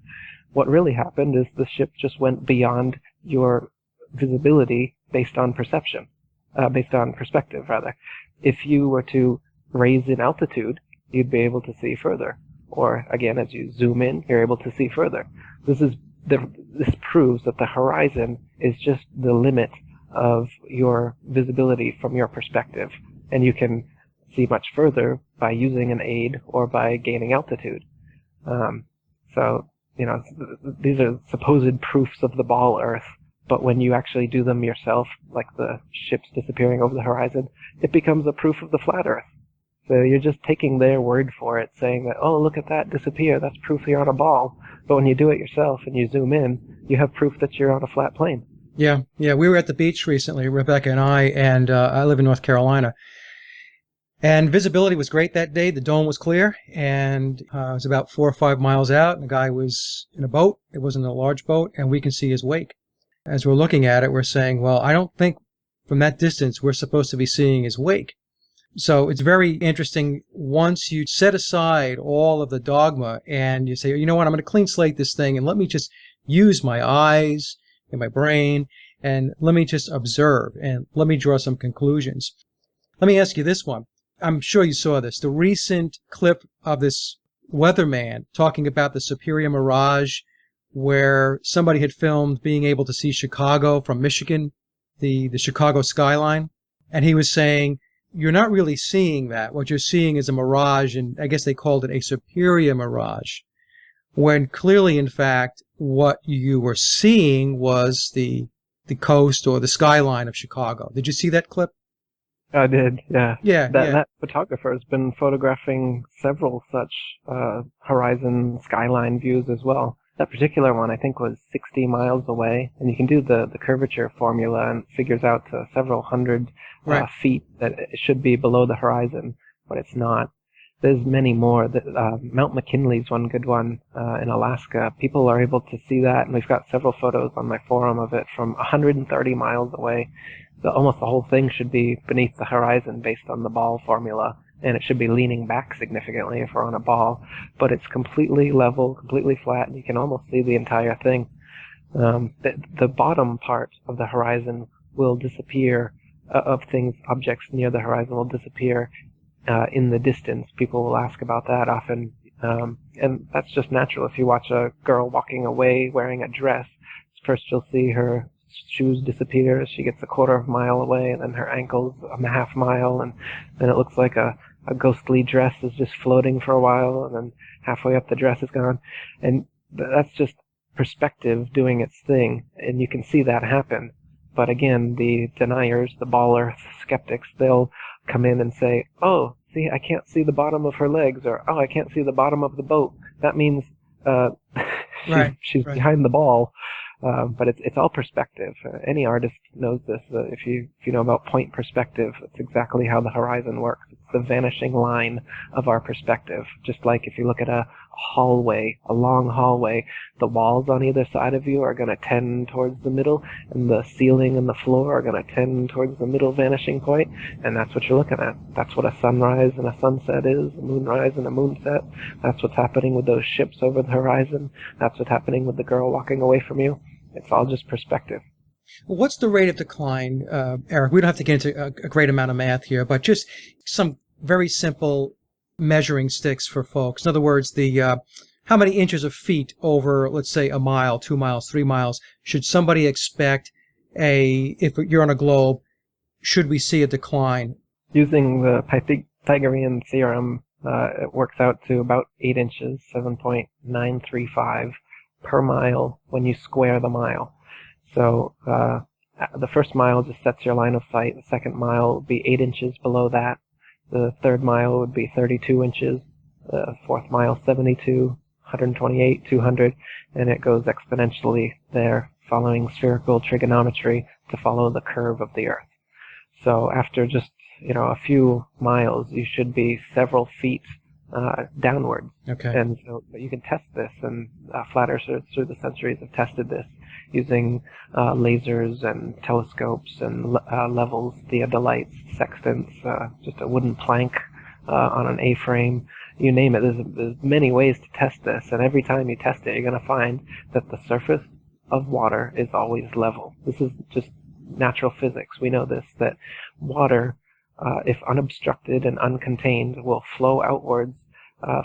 What really happened is the ship just went beyond your visibility based on perception, based on perspective, rather. If you were to raise in altitude, you'd be able to see further. Or, again, as you zoom in, you're able to see further. This proves that the horizon is just the limit of your visibility from your perspective, and you can see much further by using an aid or by gaining altitude. These are supposed proofs of the ball Earth, but when you actually do them yourself, like the ships disappearing over the horizon, it becomes a proof of the flat Earth. So you're just taking their word for it, saying that, oh, look at that disappear, that's proof you're on a ball. But when you do it yourself and you zoom in, you have proof that you're on a flat plane. Yeah. We were at the beach recently, Rebecca and I live in North Carolina. And visibility was great that day. The dome was clear, and it was about 4 or 5 miles out, and the guy was in a boat. It wasn't a large boat, and we can see his wake. As we're looking at it, we're saying, well, I don't think from that distance we're supposed to be seeing his wake. So it's very interesting once you set aside all of the dogma and you say, you know what, I'm going to clean slate this thing and let me just use my eyes and my brain and let me just observe and let me draw some conclusions. Let me ask you this one. I'm sure you saw this. The recent clip of this weatherman talking about the Superior Mirage, where somebody had filmed being able to see Chicago from Michigan, the Chicago skyline. And he was saying, you're not really seeing that. What you're seeing is a mirage, and I guess they called it a superior mirage, when clearly, in fact, what you were seeing was the coast or the skyline of Chicago. Did you see that clip? I did, yeah. Yeah. That photographer has been photographing several such horizon skyline views as well. That particular one, I think, was 60 miles away, and you can do the curvature formula and it figures out to several hundred feet that it should be below the horizon, but it's not. There's many more. Mount McKinley's one good one in Alaska. People are able to see that, and we've got several photos on my forum of it from 130 miles away. Almost the whole thing should be beneath the horizon based on the ball formula, and it should be leaning back significantly if we're on a ball, but it's completely level, completely flat, and you can almost see the entire thing. The bottom part of the horizon will disappear, objects near the horizon will disappear in the distance. People will ask about that often, and that's just natural. If you watch a girl walking away wearing a dress, first you'll see her shoes disappear as she gets a quarter of a mile away, and then her ankles a half mile, and then it looks like a ghostly dress is just floating for a while, and then halfway up the dress is gone. And that's just perspective doing its thing, and you can see that happen. But again, the deniers, the ball earth skeptics, they'll come in and say, oh, see, I can't see the bottom of her legs, or oh, I can't see the bottom of the boat. That means uh, she's Right. behind the ball. But it's all perspective. Any artist knows this. If you know about point perspective, it's exactly how the horizon works. It's the vanishing line of our perspective. Just like if you look at a hallway, a long hallway, the walls on either side of you are going to tend towards the middle, and the ceiling and the floor are going to tend towards the middle vanishing point, and that's what you're looking at. That's what a sunrise and a sunset is, a moonrise and a moonset. That's what's happening with those ships over the horizon. That's what's happening with the girl walking away from you. It's all just perspective. What's the rate of decline, Eric? We don't have to get into a great amount of math here, but just some very simple measuring sticks for folks. In other words, the how many inches of feet over, let's say, a mile, 2 miles, 3 miles, should somebody expect if you're on a globe, should we see a decline? Using the Pythagorean theorem, it works out to about 8 inches, 7.935 per mile when you square the mile. So the first mile just sets your line of sight. The second mile would be 8 inches below that. The third mile would be 32 inches. The fourth mile, 72, 128, 200, and it goes exponentially there, following spherical trigonometry to follow the curve of the Earth. So after just a few miles, you should be several feet downward. Okay. And so but you can test this, and flat earthers through the centuries have tested this using lasers and telescopes and levels, theodolites, sextants, just a wooden plank on an A-frame, you name it. There's many ways to test this, and every time you test it, you're going to find that the surface of water is always level. This is just natural physics. We know this, that water, if unobstructed and uncontained, will flow outwards,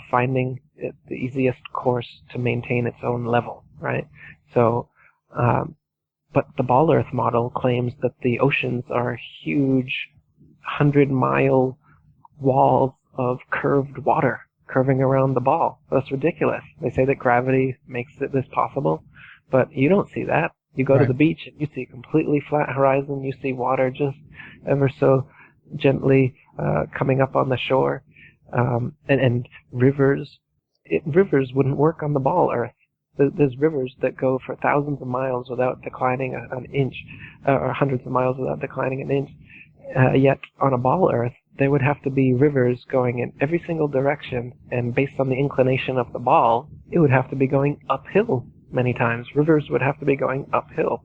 finding it the easiest course to maintain its own level, right? So, but the ball earth model claims that the oceans are huge 100-mile walls of curved water curving around the ball. That's ridiculous. They say that gravity makes this possible, but you don't see that. You go to the beach and you see a completely flat horizon. You see water just ever so gently coming up on the shore. And rivers. Rivers wouldn't work on the ball earth. There's rivers that go for thousands of miles without declining an inch, or hundreds of miles without declining an inch. Yet on a ball earth, there would have to be rivers going in every single direction, and based on the inclination of the ball, it would have to be going uphill many times. Rivers would have to be going uphill.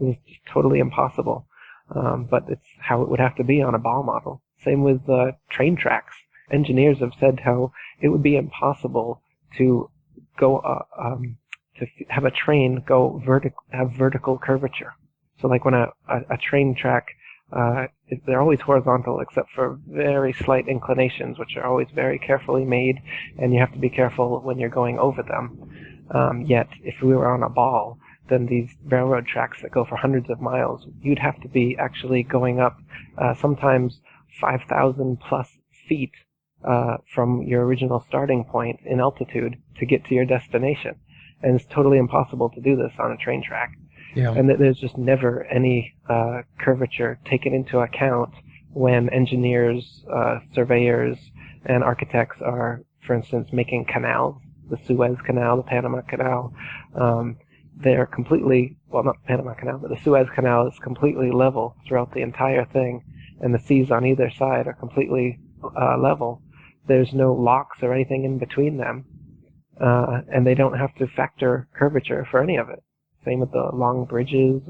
It's just totally impossible. But it's how it would have to be on a ball model. Same with train tracks. Engineers have said how it would be impossible to go to have a train go have vertical curvature. So like when a train track, they're always horizontal except for very slight inclinations, which are always very carefully made, and you have to be careful when you're going over them. Yet if we were on a ball, then these railroad tracks that go for hundreds of miles, you'd have to be actually going up sometimes 5,000 plus feet from your original starting point in altitude to get to your destination. And it's totally impossible to do this on a train track. Yeah. And there's just never any curvature taken into account when engineers, surveyors, and architects are, for instance, making canals, the Suez Canal, the Panama Canal. They're completely, well, not the Panama Canal, but the Suez Canal is completely level throughout the entire thing, and the seas on either side are completely level. There's no locks or anything in between them, and they don't have to factor curvature for any of it. Same with the long bridges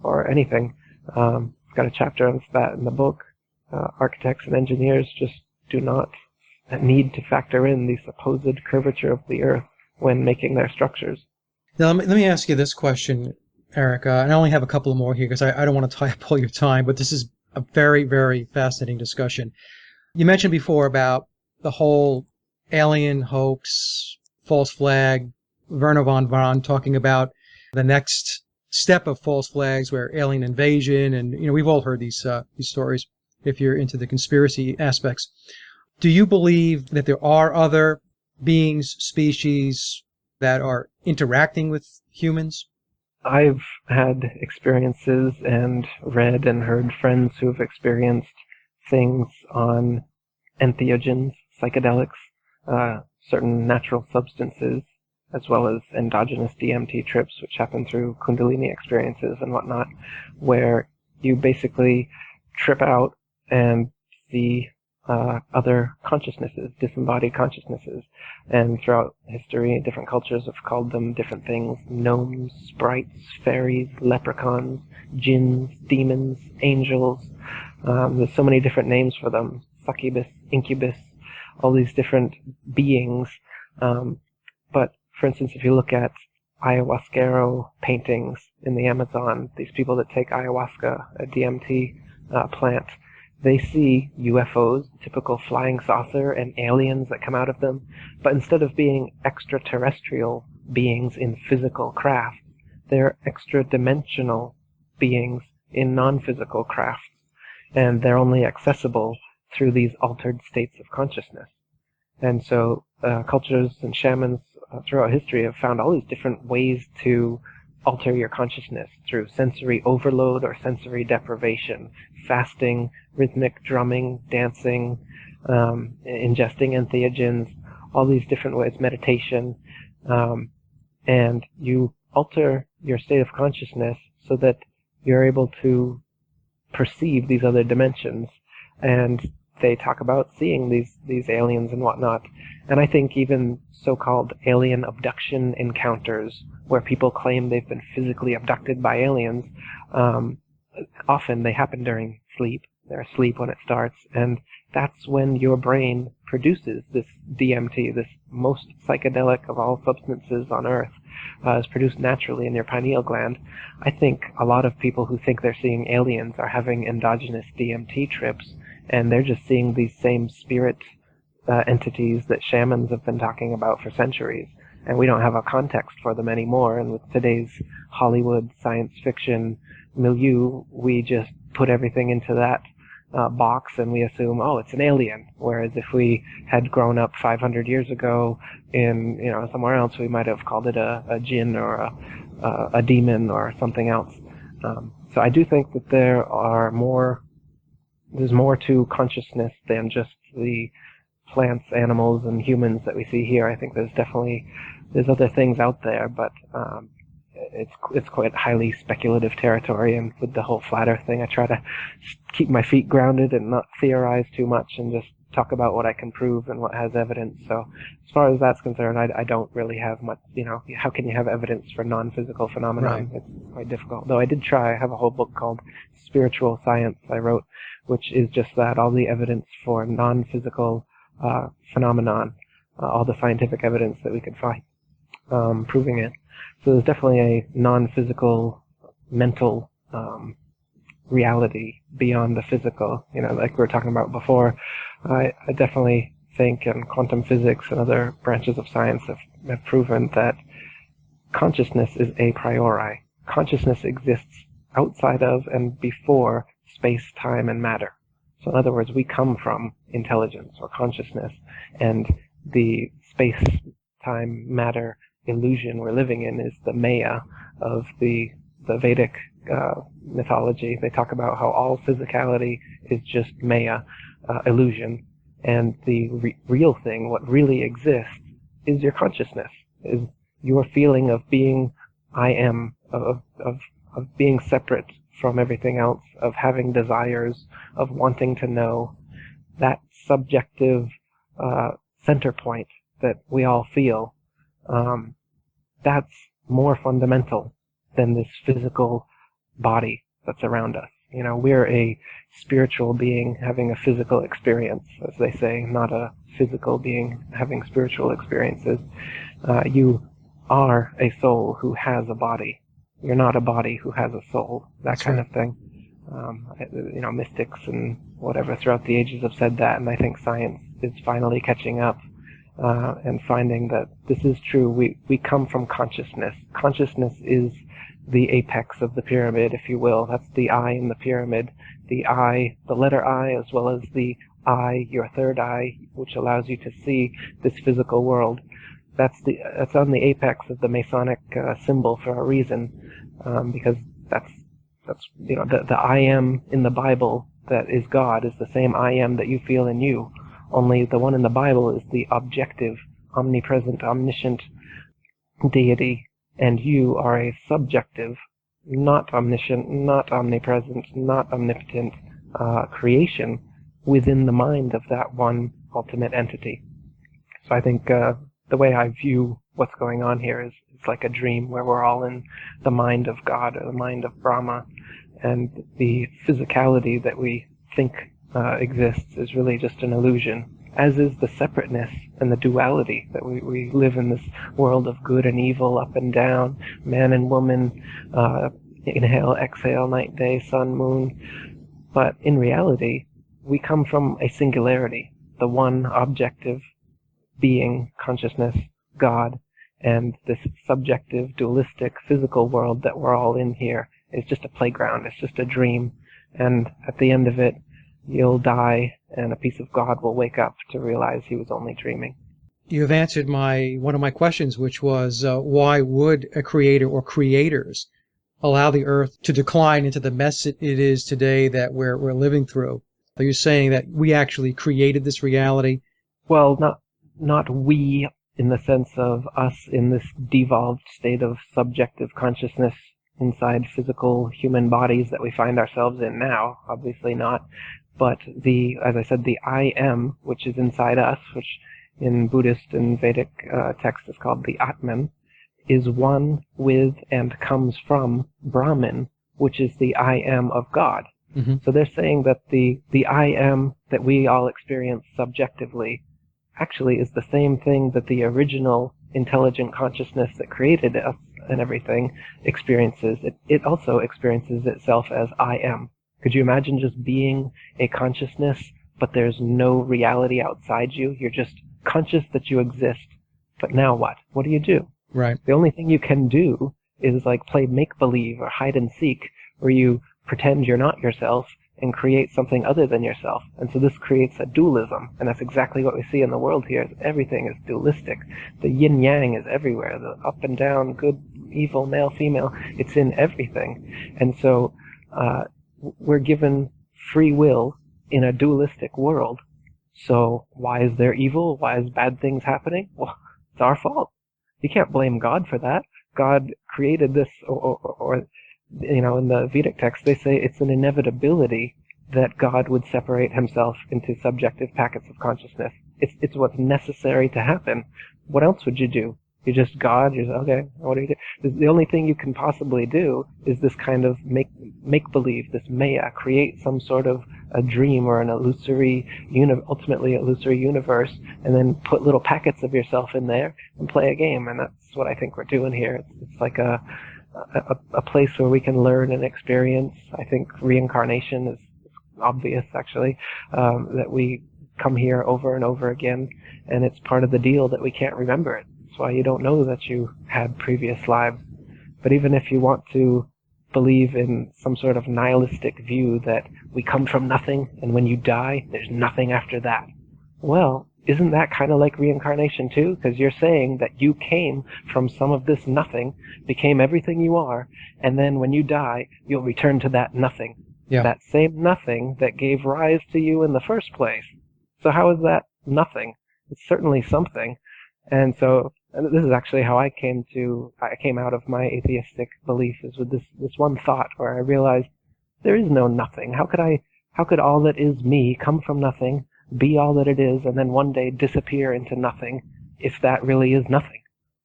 or anything. I've got a chapter on that in the book. Architects and engineers just do not need to factor in the supposed curvature of the Earth when making their structures. Now, let me ask you this question, Eric, and I only have a couple more here because I don't want to tie up all your time, but this is a very, very fascinating discussion. You mentioned before about the whole alien hoax, false flag, Werner von Braun talking about the next step of false flags where alien invasion, and we've all heard these stories if you're into the conspiracy aspects. Do you believe that there are other beings, species, that are interacting with humans? I've had experiences and read and heard friends who have experienced things on entheogens, psychedelics, certain natural substances, as well as endogenous DMT trips, which happen through Kundalini experiences and whatnot, where you basically trip out and see other consciousnesses, disembodied consciousnesses. And throughout history, different cultures have called them different things: gnomes, sprites, fairies, leprechauns, jinns, demons, angels. There's so many different names for them: succubus, incubus, all these different beings. But for instance, if you look at ayahuasquero paintings in the Amazon, these people that take ayahuasca, a DMT plant, they see UFOs, typical flying saucer, and aliens that come out of them. But instead of being extraterrestrial beings in physical craft, they're extra-dimensional beings in non-physical crafts. And they're only accessible through these altered states of consciousness. And so cultures and shamans throughout history have found all these different ways to alter your consciousness through sensory overload or sensory deprivation, fasting, rhythmic drumming, dancing, ingesting entheogens, all these different ways, meditation, and you alter your state of consciousness so that you're able to perceive these other dimensions. And they talk about seeing these aliens and whatnot. And I think even so-called alien abduction encounters, where people claim they've been physically abducted by aliens, often they happen during sleep. They're asleep when it starts, and that's when your brain produces this DMT, this most psychedelic of all substances on Earth, is produced naturally in your pineal gland. I think a lot of people who think they're seeing aliens are having endogenous DMT trips, and they're just seeing these same spirit entities that shamans have been talking about for centuries. And we don't have a context for them anymore. And with today's Hollywood science fiction milieu, we just put everything into that box and we assume, oh, it's an alien. Whereas if we had grown up 500 years ago in somewhere else, we might have called it a jinn or a demon or something else. So I do think that there's more to consciousness than just the plants, animals, and humans that we see here. I think there's other things out there, but it's quite highly speculative territory. And with the whole flat Earth thing, I try to keep my feet grounded and not theorize too much, and just talk about what I can prove and what has evidence. So as far as that's concerned, I don't really have much. How can you have evidence for non-physical phenomenon? Right. It's quite difficult. Though I did try. I have a whole book called Spiritual Science I wrote, which is just that, all the evidence for non-physical phenomenon, all the scientific evidence that we could find proving it. So there's definitely a non-physical mental reality beyond the physical. Like we were talking about before, I definitely think, and quantum physics and other branches of science have proven that consciousness is a priori. Consciousness exists outside of and before space, time, and matter. So in other words, we come from intelligence or consciousness, and the space, time, matter illusion we're living in is the Maya of the Vedic mythology. They talk about how all physicality is just Maya, illusion, and the real thing, what really exists, is your consciousness, is your feeling of being I am, of being separate from everything else, of having desires, of wanting to know. That subjective center point that we all feel, that's more fundamental than this physical body that's around us. We're a spiritual being having a physical experience, as they say, not a physical being having spiritual experiences. You are a soul who has a body. You're not a body who has a soul. That's kind of thing. Mystics and whatever throughout the ages have said that, and I think science is finally catching up and finding that this is true. We come from consciousness. Consciousness is the apex of the pyramid, if you will. That's the eye in the pyramid. The eye, the letter I, as well as the eye, your third eye, which allows you to see this physical world. that's on the apex of the Masonic symbol for a reason, because that's the I am in the Bible that is God is the same I am that you feel in you. Only the one in the Bible is the objective, omnipresent, omniscient deity, and you are a subjective, not omniscient, not omnipresent, not omnipotent creation within the mind of that one ultimate entity. So I think the way I view what's going on here is it's like a dream where we're all in the mind of God or the mind of Brahma, and the physicality that we think exists is really just an illusion, as is the separateness and the duality that we live in this world of good and evil, up and down, man and woman, inhale, exhale, night, day, sun, moon. But in reality, we come from a singularity, the one objective being, consciousness, God, and this subjective, dualistic, physical world that we're all in here is just a playground. It's just a dream. And at the end of it, you'll die, and a piece of God will wake up to realize he was only dreaming. You have answered one of my questions, which was why would a creator or creators allow the Earth to decline into the mess it is today that we're living through? Are you saying that we actually created this reality? Well, not we in the sense of us in this devolved state of subjective consciousness inside physical human bodies that we find ourselves in now. Obviously not. But as I said, the I am, which is inside us, which in Buddhist and Vedic text is called the Atman, is one with and comes from Brahman, which is the I am of God. Mm-hmm. So they're saying that the I am that we all experience subjectively actually is the same thing that the original intelligent consciousness that created us and everything experiences. It also experiences itself as I am. Could you imagine just being a consciousness, but there's no reality outside you? You're just conscious that you exist. But now what? What do? Right. The only thing you can do is like play make-believe or hide and seek, where you pretend you're not yourself and create something other than yourself. And so this creates a dualism, and that's exactly what we see in the world here. Everything is dualistic. The yin-yang is everywhere, the up and down, good, evil, male, female. It's in everything. And so we're given free will in a dualistic world. So why is there evil? Why is bad things happening? Well, it's our fault. You can't blame God for that. God created this, or in the Vedic text, they say it's an inevitability that God would separate himself into subjective packets of consciousness. It's what's necessary to happen. What else would you do? You're just God. You're just, okay, what do you do? The only thing you can possibly do is this kind of make-believe, this maya, create some sort of a dream or an illusory, ultimately illusory universe, and then put little packets of yourself in there and play a game. And that's what I think we're doing here. It's like a place where we can learn and experience. I think reincarnation is obvious, actually, that we come here over and over again, and it's part of the deal that we can't remember it. That's why you don't know that you had previous lives. But even if you want to believe in some sort of nihilistic view that we come from nothing, and when you die, there's nothing after that, well, isn't that kind of like reincarnation too? Because you're saying that you came from some of this nothing, became everything you are, and then when you die, you'll return to that nothing. Yeah. That same nothing that gave rise to you in the first place. So how is that nothing? It's certainly something. And so this is actually how I came out of my atheistic belief, is with this one thought where I realized there is no nothing. How could all that is me come from nothing, be all that it is, and then one day disappear into nothing, if that really is nothing?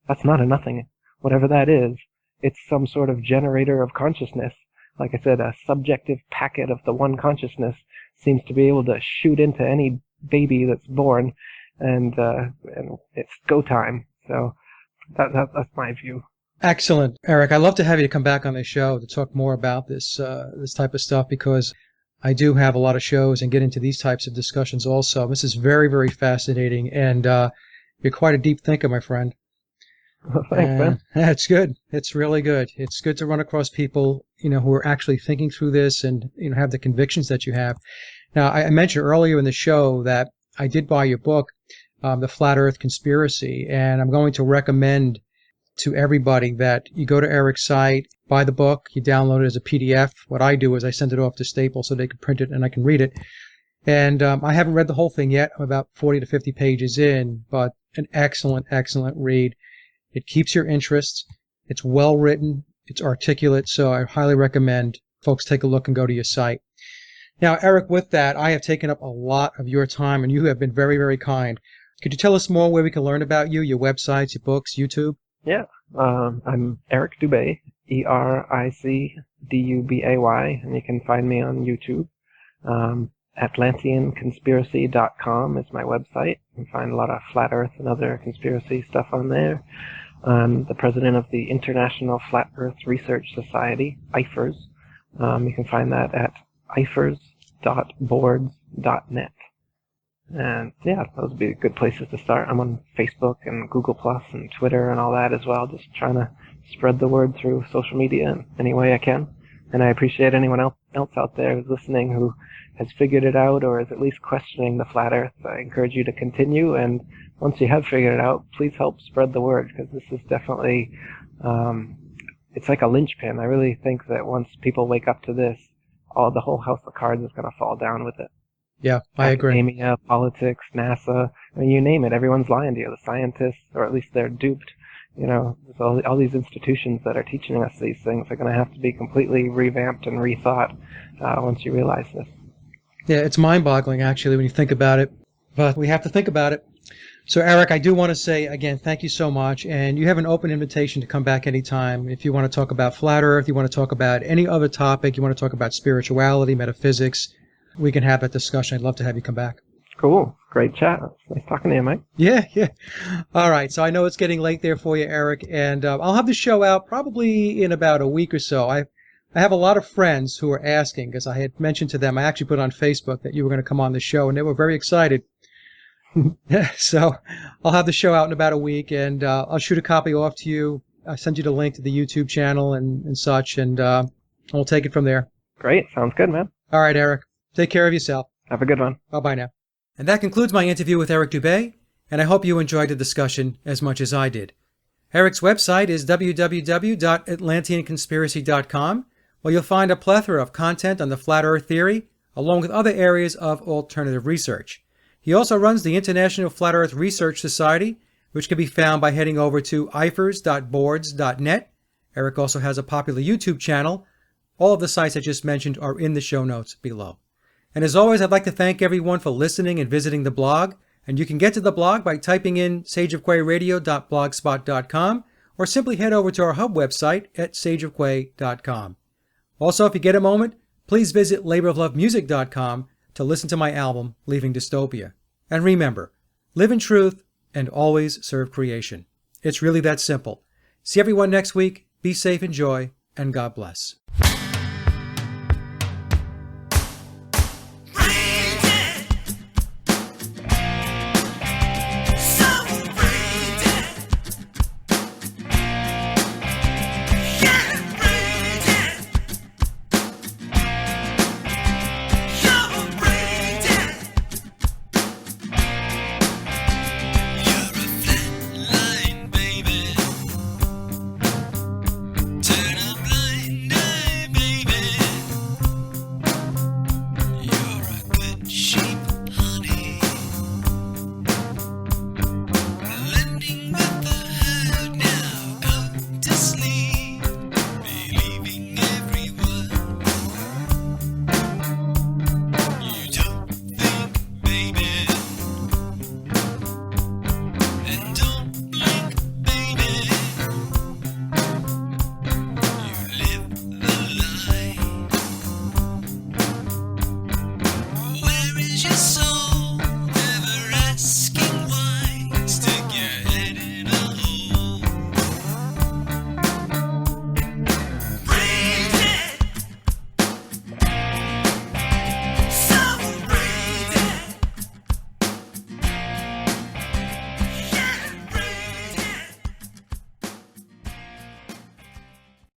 That's not a nothing. Whatever that is, it's some sort of generator of consciousness. Like I said, a subjective packet of the one consciousness seems to be able to shoot into any baby that's born, and it's go time. So that's my view. Excellent, Eric. I'd love to have you come back on the show to talk more about this type of stuff, because I do have a lot of shows and get into these types of discussions also. This is very, very fascinating, and you're quite a deep thinker, my friend. Well, thanks, man. Yeah, it's good. It's really good. It's good to run across people, who are actually thinking through this and, have the convictions that you have. Now, I mentioned earlier in the show that I did buy your book. the Flat Earth Conspiracy. And I'm going to recommend to everybody that you go to Eric's site, buy the book, you download it as a PDF. What I do is I send it off to Staples so they can print it and I can read it. And I haven't read the whole thing yet. I'm about 40 to 50 pages in, but an excellent, excellent read. It keeps your interest. It's well written. It's articulate. So I highly recommend folks take a look and go to your site. Now, Eric, with that, I have taken up a lot of your time and you have been very, very kind. Could you tell us more where we can learn about you, your websites, your books, YouTube? Yeah, I'm Eric Dubay, EricDubay, and you can find me on YouTube. Atlanteanconspiracy.com is my website. You can find a lot of flat earth and other conspiracy stuff on there. I'm the president of the International Flat Earth Research Society, IFERS. You can find that at ifers.boards.net. And yeah, those would be good places to start. I'm on Facebook and Google Plus and Twitter and all that as well, just trying to spread the word through social media in any way I can. And I appreciate anyone else out there who's listening who has figured it out or is at least questioning the flat earth. I encourage you to continue, and once you have figured it out, please help spread the word, because this is definitely, it's like a linchpin. I really think that once people wake up to this, the whole house of cards is going to fall down with it. Yeah, I agree. Academia, politics, NASA, I mean, you name it, everyone's lying to you. The scientists, or at least they're duped. You know, all these institutions that are teaching us these things are going to have to be completely revamped and rethought once you realize this. Yeah, it's mind-boggling, actually, when you think about it. But we have to think about it. So, Eric, I do want to say, again, thank you so much. And you have an open invitation to come back anytime. If you want to talk about flat earth, you want to talk about any other topic, you want to talk about spirituality, metaphysics, we can have that discussion. I'd love to have you come back. Cool. Great chat. Nice talking to you, Mike. Yeah. All right. So I know it's getting late there for you, Eric, and I'll have the show out probably in about a week or so. I have a lot of friends who are asking, because I had mentioned to them, I actually put on Facebook that you were going to come on the show, and they were very excited. So I'll have the show out in about a week, and I'll shoot a copy off to you. I'll send you the link to the YouTube channel and such, and we'll take it from there. Great. Sounds good, man. All right, Eric. Take care of yourself. Have a good one. Bye-bye now. And that concludes my interview with Eric Dubay, and I hope you enjoyed the discussion as much as I did. Eric's website is www.atlanteanconspiracy.com, where you'll find a plethora of content on the flat earth theory, along with other areas of alternative research. He also runs the International Flat Earth Research Society, which can be found by heading over to ifers.boards.net. Eric also has a popular YouTube channel. All of the sites I just mentioned are in the show notes below. And as always, I'd like to thank everyone for listening and visiting the blog. And you can get to the blog by typing in sageofquayradio.blogspot.com, or simply head over to our hub website at sageofquay.com. Also, if you get a moment, please visit laboroflovemusic.com to listen to my album, Leaving Dystopia. And remember, live in truth and always serve creation. It's really that simple. See everyone next week. Be safe, enjoy, and God bless.